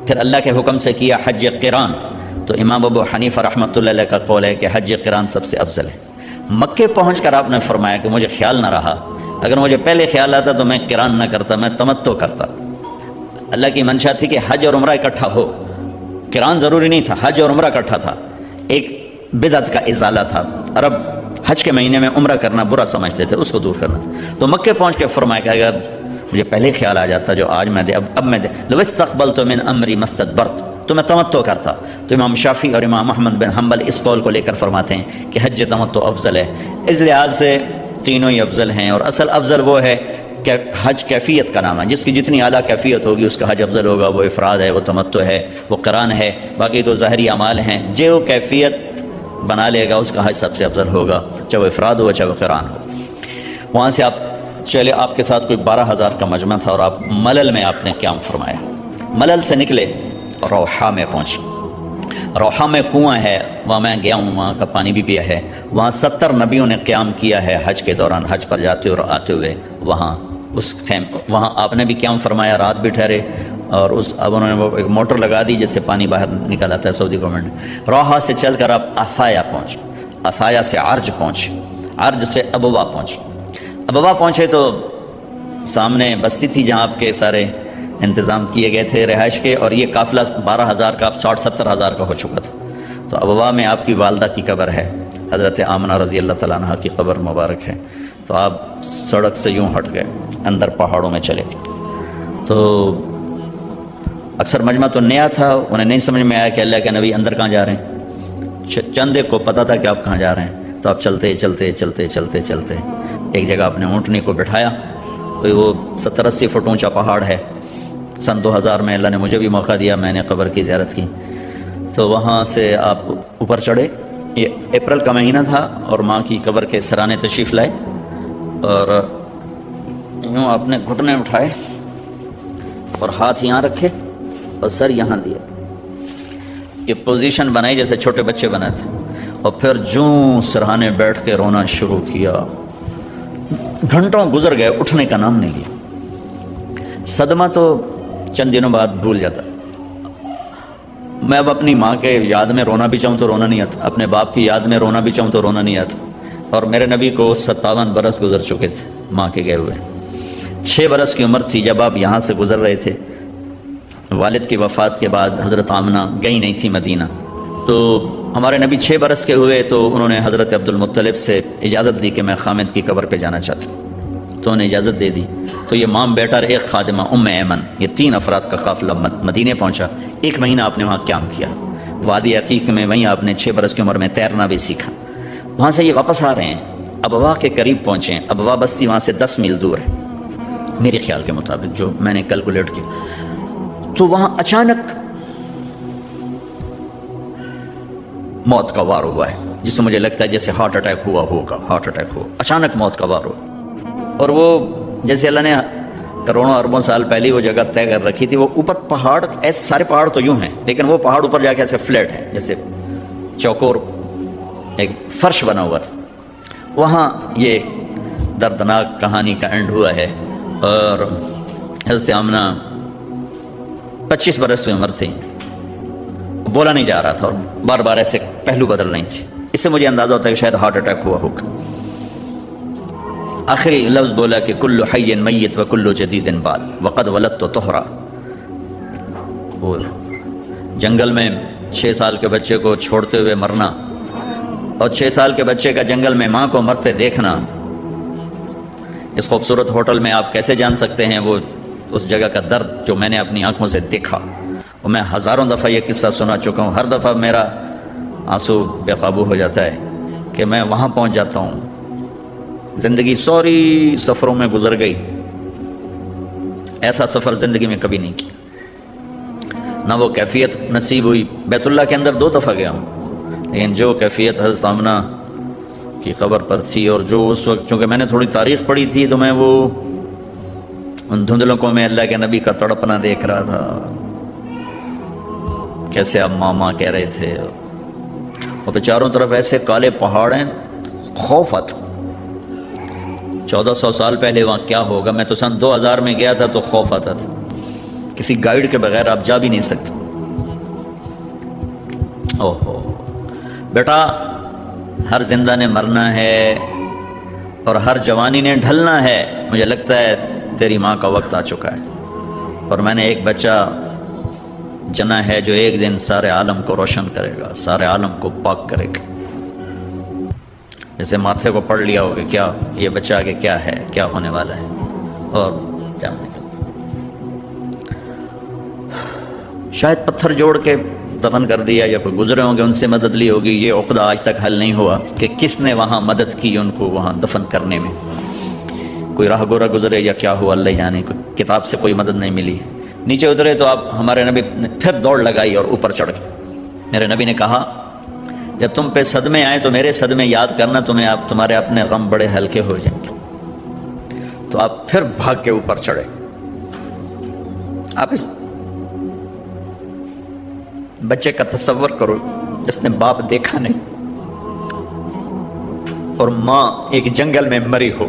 پھر اللہ کے حکم سے کیا حج قران، تو امام ابو حنیفہ رحمۃ اللہ علیہ کا قول ہے کہ حج قران سب سے افضل ہے۔ مکے پہنچ کر آپ نے فرمایا کہ مجھے خیال نہ رہا، اگر مجھے پہلے خیال آتا تو میں قران نہ کرتا، میں تمتع کرتا۔ اللہ کی منشا تھی کہ حج اور عمرہ اکٹھا ہو، قران ضروری نہیں تھا، حج اور عمرہ اکٹھا تھا، ایک بدعت کا ازالہ تھا۔ عرب حج کے مہینے میں عمرہ کرنا برا سمجھتے تھے، اس کو دور کرنا تھا۔ تو مکے پہنچ کے فرمایا کہ اگر مجھے پہلے خیال آ جاتا جو آج میں دے، اب میں دے، لو استقبلت من امری مستدبرت، تو میں تمتع کرتا۔ تو امام شافعی اور امام احمد بن حنبل اس قول کو لے کر فرماتے ہیں کہ حج تمتع افضل ہے۔ اس لحاظ سے تینوں ہی افضل ہیں، اور اصل افضل وہ ہے کہ حج کیفیت کا نام ہے، جس کی جتنی اعلیٰ کیفیت ہوگی اس کا حج افضل ہوگا، وہ افراد ہے، وہ تمتع ہے، وہ قران ہے، باقی تو ظاہری اعمال ہیں، جو کیفیت بنا لے گا اس کا حج سب سے افضل ہوگا، چاہے وہ افراد ہو چاہے وہ قران ہو۔ وہاں سے آپ چلے، آپ کے ساتھ کوئی 12,000 کا مجمع تھا، اور آپ ملل میں آپ نے قیام فرمایا۔ ملل سے نکلے روحا میں پہنچے۔ روحا میں کنواں ہے، وہاں میں گیا ہوں، وہاں کا پانی بھی پیا ہے۔ وہاں 70 نبیوں نے قیام کیا ہے حج کے دوران، حج پر جاتے اور آتے ہوئے وہاں وہاں آپ نے بھی قیام فرمایا، رات بھی ٹھہرے، اور اب انہوں نے وہ ایک موٹر لگا دی جس سے پانی باہر نکل آتا ہے سعودی گورنمنٹ نے۔ روحا سے چل کر آپ افایا پہنچے، افایا سے عرج پہنچے، عرج سے ابوا پہنچے۔ ابوا پہنچے تو سامنے بستی تھی جہاں آپ کے سارے انتظام کیے گئے تھے رہائش کے، اور یہ قافلہ 12,000 کا اب 60-70,000 کا ہو چکا تھا۔ تو ابوا میں آپ کی والدہ کی قبر ہے، حضرت آمنہ رضی اللہ تعالیٰ عنہ کی قبر مبارک ہے۔ تو آپ سڑک سے یوں ہٹ گئے، اندر پہاڑوں میں چلے گئے۔ تو اکثر مجمع تو نیا تھا، انہیں نہیں سمجھ میں آیا کہ اللہ کے نبی اندر کہاں جا رہے ہیں۔ چند ایک کو پتہ تھا کہ آپ کہاں جا رہے ہیں، تو آپ چلتے چلتے چلتے چلتے چلتے ایک جگہ اپنے اونٹنی کو بٹھایا، کوئی وہ 70-80 فٹ اونچا پہاڑ ہے۔ سن 2000 میں اللہ نے مجھے بھی موقع دیا، میں نے قبر کی زیارت کی، تو وہاں سے آپ اوپر چڑھے۔ یہ اپریل کا مہینہ تھا اور ماں کی قبر کے سرانے تشریف لائے، اور یوں اپنے گھٹنے اٹھائے اور ہاتھ یہاں رکھے اور سر یہاں دیا، یہ پوزیشن بنائی جیسے چھوٹے بچے بناتے، اور پھر جوں سرہانے بیٹھ کے رونا شروع کیا۔ گھنٹوں گزر گئے، اٹھنے کا نام نہیں لیا۔ صدمہ تو چند دنوں بعد بھول جاتا۔ میں اب اپنی ماں کے یاد میں رونا بھی چاہوں تو رونا نہیں آتا، اپنے باپ کی یاد میں رونا بھی چاہوں تو رونا نہیں آتا۔ اور میرے نبی کو 57 برس گزر چکے تھے ماں کے گئے ہوئے، 6 برس کی عمر تھی جب آپ یہاں سے گزر رہے تھے۔ والد کی وفات کے بعد حضرت آمنہ گئی نہیں تھی مدینہ، تو ہمارے نبی 6 برس کے ہوئے تو انہوں نے حضرت عبد المطلب سے اجازت دی کہ میں خامد کی قبر پہ جانا چاہتا ہوں، تو انہیں اجازت دے دی۔ تو یہ ماں بیٹا اور ایک خادمہ ام ایمن، یہ 3 افراد کا قافلہ مدینے پہنچا۔ 1 مہینہ آپ نے وہاں قیام کیا، وادی عقیق میں، وہیں آپ نے 6 برس کی عمر میں تیرنا بھی سیکھا۔ وہاں سے یہ واپس آ رہے ہیں، ابوا کے قریب پہنچے ہیں۔ ابوا بستی وہاں سے 10 میل دور ہے میرے خیال کے مطابق، جو میں نے کیلکولیٹ کیا۔ تو وہاں اچانک موت کا وار ہوا ہے، جس سے مجھے لگتا ہے جیسے ہارٹ اٹیک ہوا ہوگا، ہارٹ اٹیک ہوا، اچانک موت کا وار ہوا۔ اور وہ جیسے اللہ نے کروڑوں اربوں سال پہلے وہ جگہ طے کر رکھی تھی، وہ اوپر پہاڑ، ایسے سارے پہاڑ تو یوں ہیں لیکن وہ پہاڑ اوپر جا کے ایسے فلیٹ ہے، جیسے چوکور ایک فرش بنا ہوا تھا۔ وہاں یہ دردناک کہانی کا اینڈ ہوا ہے۔ اور حضرت آمنہ 25 برس کی عمر تھی، بولا نہیں جا رہا تھا اور بار بار ایسے پہلو بدل رہی تھی۔ اس سے مجھے اندازہ ہوتا ہے کہ شاید ہارٹ اٹیک ہوا ہوگا۔ آخری لفظ بولا کہ کل حی میت و کل جدید بال وقد ولدت طہرا۔ وہ جنگل میں 6 سال کے بچے کو چھوڑتے ہوئے مرنا اور 6 سال کے بچے کا جنگل میں ماں کو مرتے دیکھنا، اس خوبصورت ہوٹل میں آپ کیسے جان سکتے ہیں وہ اس جگہ کا درد جو میں نے اپنی آنکھوں سے دیکھا۔ اور میں ہزاروں دفعہ یہ قصہ سنا چکا ہوں، ہر دفعہ میرا آنسو بے قابو ہو جاتا ہے کہ میں وہاں پہنچ جاتا ہوں۔ زندگی سوری سفروں میں گزر گئی، ایسا سفر زندگی میں کبھی نہیں کیا، نہ وہ کیفیت نصیب ہوئی۔ بیت اللہ کے اندر 2 دفعہ گیا ہوں، لیکن جو کیفیت حضرت آمنہ کی قبر پر تھی، اور جو اس وقت چونکہ میں نے تھوڑی تاریخ پڑھی تھی تو میں وہ ان دھندلکوں میں اللہ کے نبی کا تڑپنا دیکھ رہا تھا، کیسے اب ماما کہہ رہے تھے، اور پہ چاروں طرف ایسے کالے پہاڑ ہیں، خوف آتا۔ 1400 سال پہلے وہاں کیا ہوگا، میں تو سن 2000 میں گیا تھا تو خوف آتا تھا، کسی گائیڈ کے بغیر آپ جا بھی نہیں سکتے۔ اوہو بیٹا، ہر زندہ نے مرنا ہے اور ہر جوانی نے ڈھلنا ہے۔ مجھے لگتا ہے تیری ماں کا وقت آ چکا ہے، اور میں نے ایک بچہ جنا ہے جو ایک دن سارے عالم کو روشن کرے گا، سارے عالم کو پاک کرے گا۔ جیسے ماتھے کو پڑھ لیا ہوگا کیا یہ بچہ آگے کیا ہے، کیا ہونے والا ہے، اور کیا شاید پتھر جوڑ کے دفن کر دیا، یا کوئی گزرے ہوں گے ان سے مدد لی ہوگی۔ یہ عقدہ آج تک حل نہیں ہوا کہ کس نے وہاں مدد کی ان کو وہاں دفن کرنے میں، کوئی راہ گورا گزرے یا کیا ہوا اللہ جانے، کوئی کتاب سے کوئی مدد نہیں ملی۔ نیچے اترے تو آپ ہمارے نبی نے پھر دوڑ لگائی اور اوپر چڑھ گئے۔ میرے نبی نے کہا جب تم پہ صدمے آئے تو میرے صدمے یاد کرنا، تمہارے اپنے غم بڑے ہلکے ہو جائیں گے۔ تو آپ پھر بھاگ کے اوپر چڑھے۔ آپ اس بچے کا تصور کرو جس نے باپ دیکھا نہیں اور ماں ایک جنگل میں مری ہو،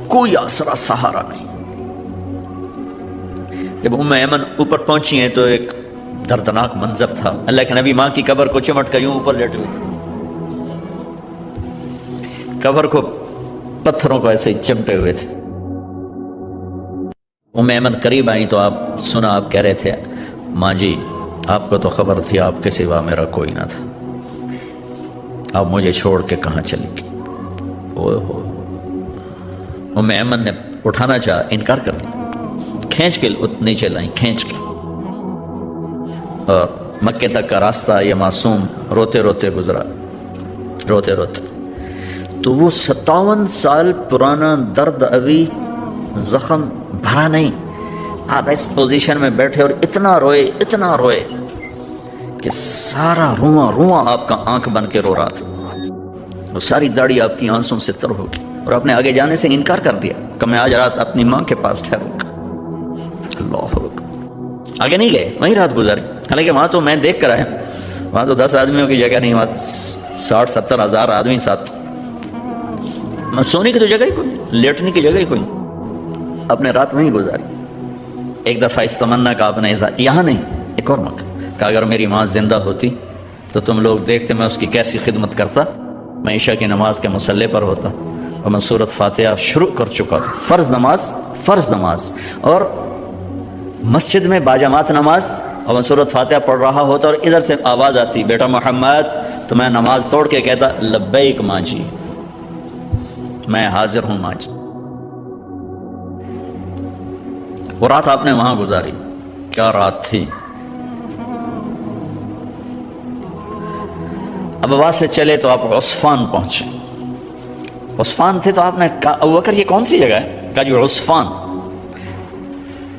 کوئی آسرا سہارا نہیں۔ جب ام ایمن اوپر پہنچی ہیں تو ایک دردناک منظر تھا۔ اللہ کے نبی ماں کی قبر کو چمٹ کر یوں اوپر لیٹے ہوئے، قبر کو پتھروں کو ایسے ہی چمٹے ہوئے تھے۔ ام ایمن قریب آئی تو آپ سنا، آپ کہہ رہے تھے ماں جی آپ کو تو خبر تھی آپ کے سوا میرا کوئی نہ تھا، آپ مجھے چھوڑ کے کہاں چلی گئی۔ اوہ ہو، ام ایمن نے اٹھانا چاہا، انکار کر دیا، کھینچ کے نیچے لائیں، کھینچ کے۔ اور مکے تک کا راستہ یہ معصوم روتے روتے گزرا، روتے روتے تو وہ 57 سال پرانا درد ابھی زخم بھرا نہیں. آپ اس پوزیشن میں بیٹھے اور اتنا روئے کہ سارا رواں آپ کا آنکھ بن کے رو رہا تھا. وہ ساری داڑھی آپ کی آنسوں سے تر ہو گئی اور آپ نے آگے جانے سے انکار کر دیا کہ میں آج رات اپنی ماں کے پاس ٹھہروں گا. اللہ اکبر. آگے نہیں گئے, وہیں رات گزاری. حالانکہ وہاں تو میں دیکھ کر آیا, وہاں تو 10 آدمیوں کی جگہ نہیں, وہاں 60-70 ہزار آدمی ساتھ. سونے کی تو جگہ ہی کوئی, لیٹنے کی جگہ ہی کوئی. آپ نے رات وہیں گزاری. ایک دفعہ اس تمنا کا آپ نے یہاں نہیں, ایک اور موقع کہ اگر میری ماں زندہ ہوتی تو تم لوگ دیکھتے میں اس کی کیسی خدمت کرتا. میں عشاء کی نماز کے مصلی پر ہوتا اور میں سورۃ فاتحہ شروع کر چکا تھا. فرض نماز اور مسجد میں باجماعت نماز, اور میں سورۃ فاتحہ پڑھ رہا ہوتا اور ادھر سے آواز آتی بیٹا محمد, تو میں نماز توڑ کے کہتا لبیک ماں جی, میں حاضر ہوں ماں جی. وہ رات آپ نے وہاں گزاری. کیا رات تھی. اب وہاں سے چلے تو آپ عصفان پہنچے. عصفان تھے تو آپ نے کہا ابو بکر یہ کون سی جگہ ہے؟ کہا جو عصفان.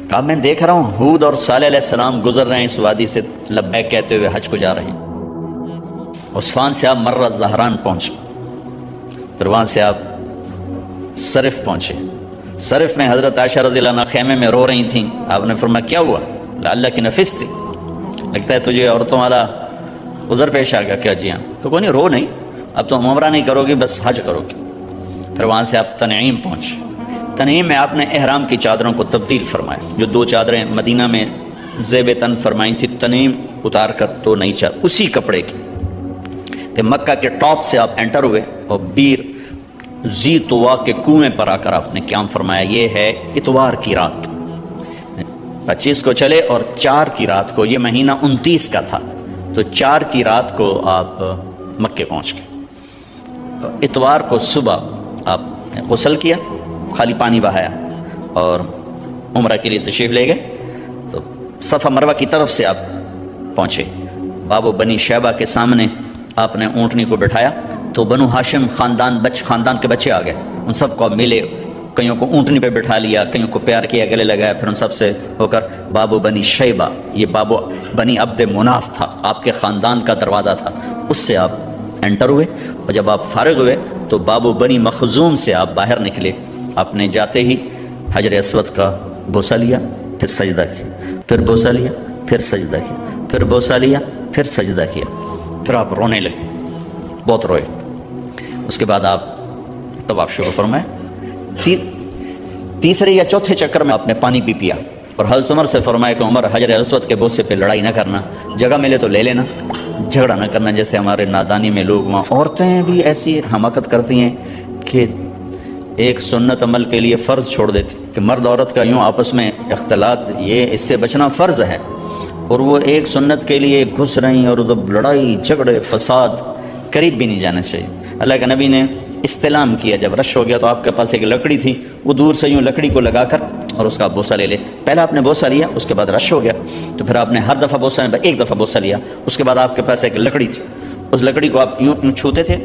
کہا میں دیکھ رہا ہوں ہود اور صالح علیہ السلام گزر رہے ہیں اس وادی سے لبیک کہتے ہوئے حج کو جا رہے ہیں. عصفان سے آپ مرہ زہران پہنچے, پھر وہاں سے آپ صرف پہنچے. صرف میں حضرت عائشہ رضی اللہ عنہ خیمے میں رو رہی تھیں. آپ نے فرمایا کیا ہوا؟ اللہ کی نفس تھی, لگتا ہے تجھے عورتوں والا عذر پیش آ گیا. کیا جی ہاں. تو کوئی نہیں, رو نہیں, اب تو عمرہ نہیں کرو گی, بس حج کرو گی. پھر وہاں سے آپ تنعیم پہنچے. تنعیم میں آپ نے احرام کی چادروں کو تبدیل فرمایا. جو 2 چادریں مدینہ میں زیب تن فرمائی تھی, تنعیم اتار کر 2 نئی چادر اسی کپڑے کی. پھر مکہ کے ٹاپ سے آپ انٹر ہوئے اور بیر زی طوا کے کنویں پر آ کر آپ نے قیام فرمایا. یہ ہے اتوار کی رات. 25 کو چلے اور 4 کی رات کو, یہ مہینہ 29 کا تھا, تو 4 کی رات کو آپ مکے پہنچ گئے. اتوار کو صبح آپ نے غسل کیا, خالی پانی بہایا اور عمرہ کے لیے تشریف لے گئے. تو صفا مروہ کی طرف سے آپ پہنچے. باب بنی شیبہ کے سامنے آپ نے اونٹنی کو بٹھایا تو بنو ہاشم خاندان کے بچے آ گئے. ان سب کو ملے, کئیوں کو اونٹنی پہ بٹھا لیا, کئیوں کو پیار کیا, گلے لگایا. پھر ان سب سے ہو کر بابو بنی شیبہ, یہ بابو بنی عبد مناف تھا, آپ کے خاندان کا دروازہ تھا, اس سے آپ انٹر ہوئے. اور جب آپ فارغ ہوئے تو بابو بنی مخزوم سے آپ باہر نکلے. آپ نے جاتے ہی حجر اسود کا بوسہ لیا, پھر سجدہ کیا, پھر بوسہ لیا, پھر سجدہ کیا, پھر بوسہ لیا, پھر سجدہ کیا. پھر آپ رونے لگے, بہت روئے. اس کے بعد آپ طواف شروع فرمائے. تیسرے یا چوتھے چکر میں آپ نے پانی پی پیا اور حضرت عمر سے فرمایا کہ عمر حجر اسود کے بوسے پہ لڑائی نہ کرنا, جگہ ملے تو لے لینا, جھگڑا نہ کرنا. جیسے ہمارے نادانی میں لوگ وہاں عورتیں بھی ایسی حماقت کرتی ہیں کہ ایک سنت عمل کے لیے فرض چھوڑ دیتی کہ مرد عورت کا یوں آپس میں اختلاط, یہ اس سے بچنا فرض ہے, اور وہ ایک سنت کے لیے گھس رہی اور ادھر لڑائی جھگڑے فساد, قریب بھی نہیں جانا چاہیے. اللہ کے نبی نے استلام کیا, جب رش ہو گیا تو آپ کے پاس ایک لکڑی تھی, وہ دور سے یوں لکڑی کو لگا کر اور اس کا بوسہ لے لے. پہلا آپ نے بوسہ لیا, اس کے بعد رش ہو گیا, تو پھر آپ نے ہر دفعہ بوسہ, ایک دفعہ بوسہ لیا, اس کے بعد آپ کے پاس ایک لکڑی تھی, اس لکڑی کو آپ یوں چھوتے تھے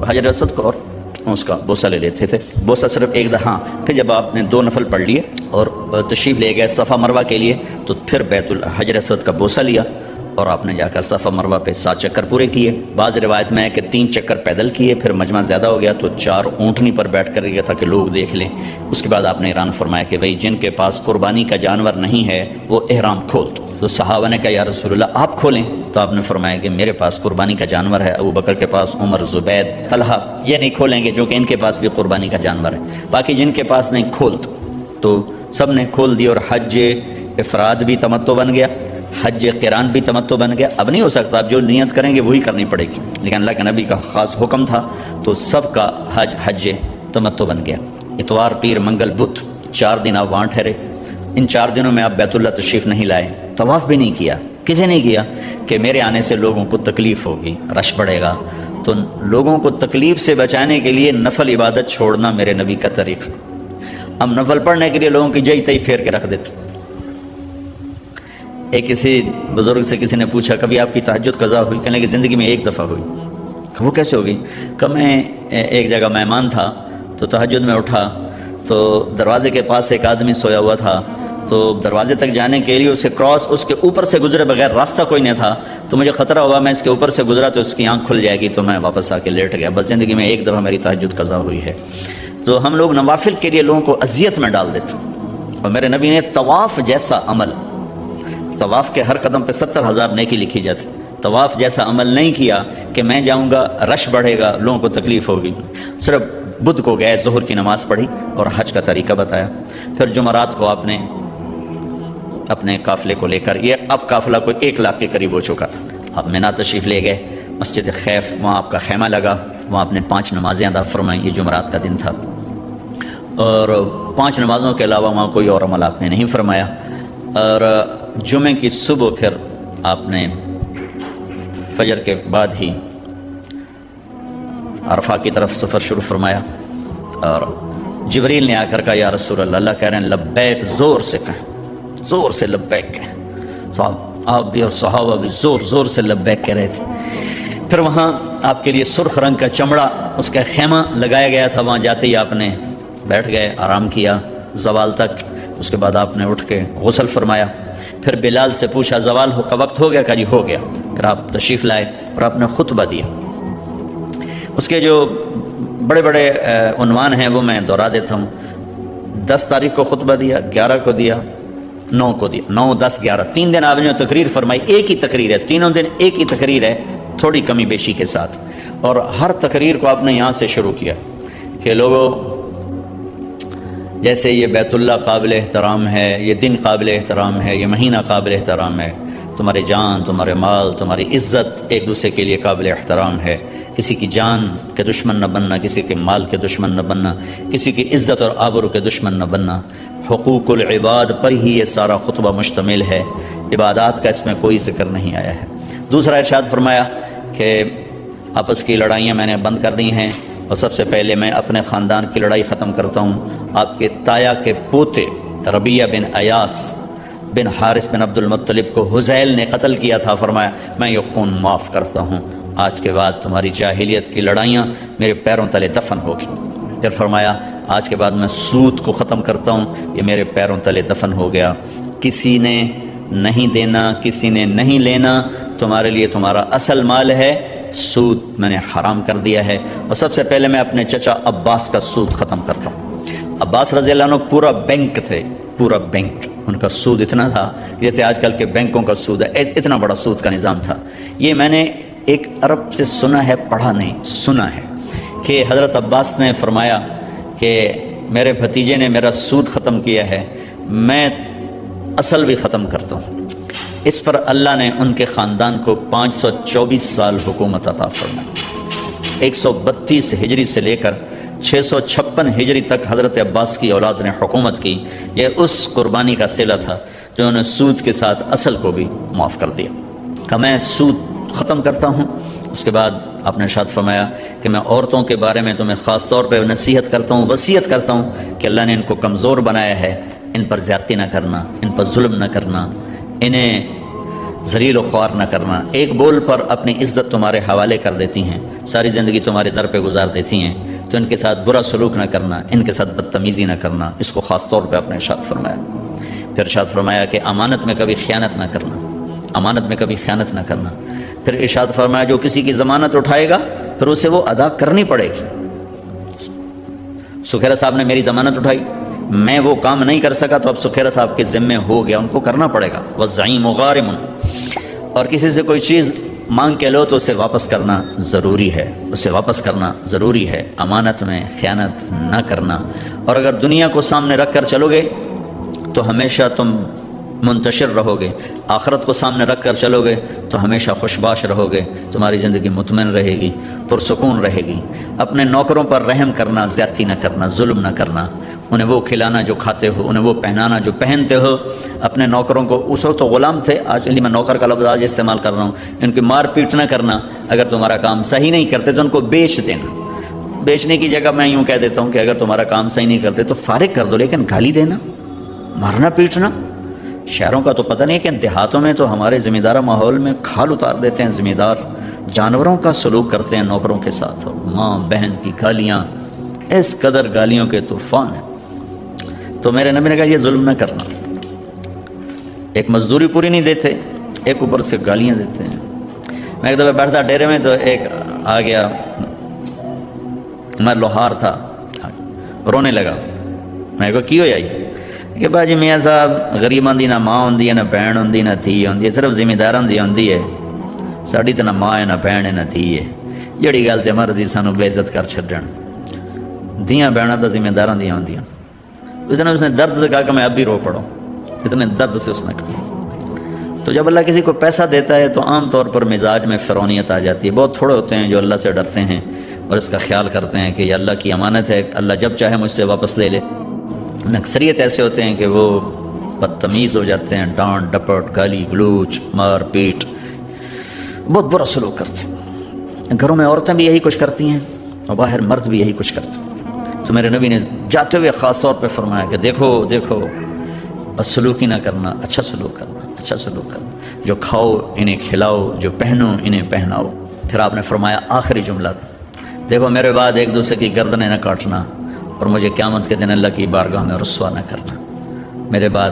حجر اسود کو اور اس کا بوسہ لے لیتے تھے. بوسہ صرف ایک دفعہ. پھر جب آپ نے 2 نفل پڑھ لیے اور تشریف لے گئے صفا مروہ کے لیے, تو پھر بیت الحجر اسود کا بوسہ لیا اور آپ نے جا کر صفا مروہ پہ 7 چکر پورے کیے. بعض روایت میں ہے کہ 3 چکر پیدل کیے, پھر مجمع زیادہ ہو گیا تو 4 اونٹنی پر بیٹھ کر گیا تاکہ لوگ دیکھ لیں. اس کے بعد آپ نے اعلان فرمایا کہ بھئی جن کے پاس قربانی کا جانور نہیں ہے وہ احرام کھول دو. تو صحابہ نے کہا یا رسول اللہ آپ کھولیں, تو آپ نے فرمایا کہ میرے پاس قربانی کا جانور ہے, ابو بکر کے پاس, عمر, زبید, طلحہ یہ نہیں کھولیں گے جو کہ ان کے پاس بھی قربانی کا جانور ہے, باقی جن کے پاس نہیں کھول دو. تو سب نے کھول دی اور حج افراد بھی تمتع بن گیا, حج قران بھی تمتع بن گیا. اب نہیں ہو سکتا, اب جو نیت کریں گے وہی کرنی پڑے گی, لیکن اللہ کے نبی کا خاص حکم تھا تو سب کا حج تمتع بن گیا. اتوار, پیر, منگل, بدھ 4 دن آپ وہاں ٹھہرے. ان 4 دنوں میں آپ بیت اللہ تشریف نہیں لائے, طواف بھی نہیں کیا. کسی نہیں کیا کہ میرے آنے سے لوگوں کو تکلیف ہوگی, رش بڑھے گا. تو لوگوں کو تکلیف سے بچانے کے لیے نفل عبادت چھوڑنا میرے نبی کا طریقہ. ہم نفل پڑھنے کے لیے لوگوں کی جئی تئی پھیر کے رکھ دیتے. ایک کسی بزرگ سے کسی نے پوچھا کبھی آپ کی تہجد قضا ہوئی؟ کہنے لگے زندگی میں 1 دفعہ ہوئی. وہ کیسے ہوگی؟ کہ میں ایک جگہ مہمان تھا تو تہجد میں اٹھا تو دروازے کے پاس ایک آدمی سویا ہوا تھا، تو دروازے تک جانے کے لیے اس کے اوپر سے گزرے بغیر راستہ کوئی نہیں تھا، تو مجھے خطرہ ہوا میں اس کے اوپر سے گزرا تو اس کی آنکھ کھل جائے گی، تو میں واپس آ کے لیٹ گیا۔ بس زندگی میں ایک دفعہ میری تہجد قضا ہوئی ہے۔ تو ہم لوگ نوافل کے لیے لوگوں کو اذیت میں ڈال دیتے، اور میرے نبی نے طواف جیسا عمل، طواف کے ہر قدم پہ 70,000 نیکی لکھی جاتی، طواف جیسا عمل نہیں کیا کہ میں جاؤں گا رش بڑھے گا لوگوں کو تکلیف ہوگی۔ صرف بدھ کو گئے، ظہر کی نماز پڑھی اور حج کا طریقہ بتایا۔ پھر جمعرات کو آپ نے اپنے قافلے کو لے کر، یہ اب قافلہ کوئی 1 لاکھ کے قریب ہو چکا تھا، آپ مینا تشریف لے گئے، مسجد خیف، وہاں آپ کا خیمہ لگا، وہاں آپ نے 5 نمازیں ادا فرمائیں، یہ جمعرات کا دن تھا، اور 5 نمازوں کے علاوہ وہاں کوئی اور عمل آپ نے نہیں فرمایا۔ اور جمعے کی صبح پھر آپ نے فجر کے بعد ہی عرفہ کی طرف سفر شروع فرمایا، اور جبریل نے آ کر کہا یا رسول اللہ، اللہ کہہ رہے ہیں لبیک، زور سے کہیں، زور سے لبیک کہیں۔ تو آپ بھی اور صحابہ بھی زور زور سے لبیک کہہ رہے تھے۔ پھر وہاں آپ کے لیے سرخ رنگ کا چمڑا، اس کا خیمہ لگایا گیا تھا، وہاں جاتے ہی آپ نے بیٹھ گئے، آرام کیا زوال تک۔ اس کے بعد آپ نے اٹھ کے غسل فرمایا، پھر بلال سے پوچھا زوال کا وقت ہو گیا؟ کہا جی ہو گیا۔ پھر آپ تشریف لائے اور آپ نے خطبہ دیا۔ اس کے جو بڑے بڑے عنوان ہیں وہ میں دہرا دیتا ہوں۔ 10 تاریخ کو خطبہ دیا، 11 کو دیا، 9 کو دیا، 9، 10، 11، 3 دن آپ نے تقریر فرمائی، ایک ہی تقریر ہے، تینوں دن ایک ہی تقریر ہے، تھوڑی کمی بیشی کے ساتھ، اور ہر تقریر کو آپ نے یہاں سے شروع کیا کہ لوگوں جیسے یہ بیت اللہ قابل احترام ہے، یہ دن قابل احترام ہے، یہ مہینہ قابل احترام ہے، تمہارے جان، تمہارے مال، تمہاری عزت ایک دوسرے کے لیے قابل احترام ہے، کسی کی جان کے دشمن نہ بننا، کسی کے مال کے دشمن نہ بننا، کسی کی عزت اور آبرو کے دشمن نہ بننا، حقوق العباد پر ہی یہ سارا خطبہ مشتمل ہے، عبادات کا اس میں کوئی ذکر نہیں آیا ہے۔ دوسرا ارشاد فرمایا کہ آپس کی لڑائیاں میں نے بند کر دی ہیں، اور سب سے پہلے میں اپنے خاندان کی لڑائی ختم کرتا ہوں۔ آپ کے تایا کے پوتے ربیہ بن ایاس بن حارث بن عبد المطلب کو حذیل نے قتل کیا تھا، فرمایا میں یہ خون معاف کرتا ہوں، آج کے بعد تمہاری جاہلیت کی لڑائیاں میرے پیروں تلے دفن ہوگی۔ پھر فرمایا آج کے بعد میں سود کو ختم کرتا ہوں، یہ میرے پیروں تلے دفن ہو گیا، کسی نے نہیں دینا، کسی نے نہیں لینا، تمہارے لیے تمہارا اصل مال ہے، سود میں نے حرام کر دیا ہے، اور سب سے پہلے میں اپنے چچا عباس کا سود ختم کرتا ہوں۔ عباس رضی اللہ عنہ پورا بینک تھے، پورا بینک، ان کا سود اتنا تھا جیسے آج کل کے بینکوں کا سود ہے، اتنا بڑا سود کا نظام تھا۔ یہ میں نے ایک عرب سے سنا ہے، پڑھا نہیں، سنا ہے کہ حضرت عباس نے فرمایا کہ میرے بھتیجے نے میرا سود ختم کیا ہے، میں اصل بھی ختم کرتا ہوں۔ اس پر اللہ نے ان کے خاندان کو 524 سال حکومت عطا فرمائی۔ 132 ہجری سے لے کر 656 ہجری تک حضرت عباس کی اولاد نے حکومت کی۔ یہ اس قربانی کا صلہ تھا جو انہوں نے سود کے ساتھ اصل کو بھی معاف کر دیا کہ میں سود ختم کرتا ہوں۔ اس کے بعد آپ نے ارشاد فرمایا کہ میں عورتوں کے بارے میں تمہیں خاص طور پہ نصیحت کرتا ہوں، وصیت کرتا ہوں کہ اللہ نے ان کو کمزور بنایا ہے، ان پر زیادتی نہ کرنا، ان پر ظلم نہ کرنا، انہیں ذلیل و خوار نہ کرنا۔ ایک بول پر اپنی عزت تمہارے حوالے کر دیتی ہیں، ساری زندگی تمہارے در پہ گزار دیتی ہیں، تو ان کے ساتھ برا سلوک نہ کرنا، ان کے ساتھ بدتمیزی نہ کرنا، اس کو خاص طور پہ آپ نے ارشاد فرمایا۔ پھر ارشاد فرمایا کہ امانت میں کبھی خیانت نہ کرنا، امانت میں کبھی خیانت نہ کرنا۔ پھر ارشاد فرمایا جو کسی کی ضمانت اٹھائے گا پھر اسے وہ ادا کرنی پڑے گی۔ سکھیرا صاحب نے میری ضمانت اٹھائی، میں وہ کام نہیں کر سکا تو اب سکھیرا صاحب کے ذمے ہو گیا، ان کو کرنا پڑے گا۔ والزعیم غارم، اور کسی سے کوئی چیز مانگ کے لو تو اسے واپس کرنا ضروری ہے، اسے واپس کرنا ضروری ہے، امانت میں خیانت نہ کرنا۔ اور اگر دنیا کو سامنے رکھ کر چلو گے تو ہمیشہ تم منتشر رہو گے، آخرت کو سامنے رکھ کر چلو گے تو ہمیشہ خوشباش رہو گے، تمہاری زندگی مطمئن رہے گی، پرسکون رہے گی۔ اپنے نوکروں پر رحم کرنا، زیادتی نہ کرنا، ظلم نہ کرنا، انہیں وہ کھلانا جو کھاتے ہو، انہیں وہ پہنانا جو پہنتے ہو۔ اپنے نوکروں کو، اس وقت تو غلام تھے، آج میں نوکر کا لفظ آج استعمال کر رہا ہوں، ان کی مار پیٹ نہ کرنا، اگر تمہارا کام صحیح نہیں کرتے تو ان کو بیچ دینا۔ بیچنے کی جگہ میں یوں کہہ دیتا ہوں کہ اگر تمہارا کام صحیح نہیں کرتے تو فارغ کر دو، لیکن گالی دینا، مارنا پیٹنا۔ شہروں کا تو پتہ نہیں کہ دیہاتوں میں تو ہمارے ذمہ دارہ ماحول میں کھال اتار دیتے ہیں ذمہ دار، جانوروں کا سلوک کرتے ہیں نوکروں کے ساتھ، اور ماں بہن کی گالیاں، اس قدر گالیوں کے طوفان ہیں۔ تو میرے نبی نے کہا یہ ظلم نہ کرنا، ایک مزدوری پوری نہیں دیتے، ایک اوپر سے گالیاں دیتے ہیں۔ میں ایک دفعہ بیٹھتا ڈیرے میں تو ایک آ گیا، میں لوہار تھا، رونے لگا۔ میں کہا کی ہو جائی کہ باجی میاں صاحب غریباں دی نہ ماں ہوندی ہے نہ بہن ہوندی نہ دھی ہوندی ہے، صرف ذمہ داراں دی ہوندی ہے، ساڈی تے نہ ماں ہے نہ بہن ہے نہ دھی ہے، جڑی گل تے مرضی سانو بے عزت کر چھڈن، دھیاں بہناں تو ذمہ داراں دی ہوندیاں۔ اتنا اس نے درد سے کہا کہ میں اب بھی رو پڑوں، اتنے درد سے اس نے کہا۔ تو جب اللہ کسی کو پیسہ دیتا ہے تو عام طور پر مزاج میں فرونیت آ جاتی ہے۔ بہت تھوڑے ہوتے ہیں جو اللہ سے ڈرتے ہیں اور اس کا خیال کرتے ہیں کہ یہ اللہ کی امانت ہے، اللہ جب چاہے مجھ سے واپس لے لے۔ اکثریت ایسے ہوتے ہیں کہ وہ بدتمیز ہو جاتے ہیں، ڈانٹ ڈپٹ، گالی گلوچ، مار پیٹ، بہت برا سلوک کرتے ہیں۔ گھروں میں عورتیں بھی یہی کچھ کرتی ہیں اور باہر مرد بھی یہی کچھ کرتے ہیں۔ تو میرے نبی نے جاتے ہوئے خاص طور پہ فرمایا کہ دیکھو دیکھو، بس سلوک ہی نہ کرنا، اچھا سلوک کرنا، اچھا سلوک کرنا، جو کھاؤ انہیں کھلاؤ، جو پہنو انہیں پہناؤ۔ پھر آپ نے فرمایا آخری جملہ، دیکھو میرے بعد ایک دوسرے کی گردنیں نہ کاٹنا اور مجھے قیامت کے دن اللہ کی بارگاہ میں رسوا نہ کرنا، میرے بعد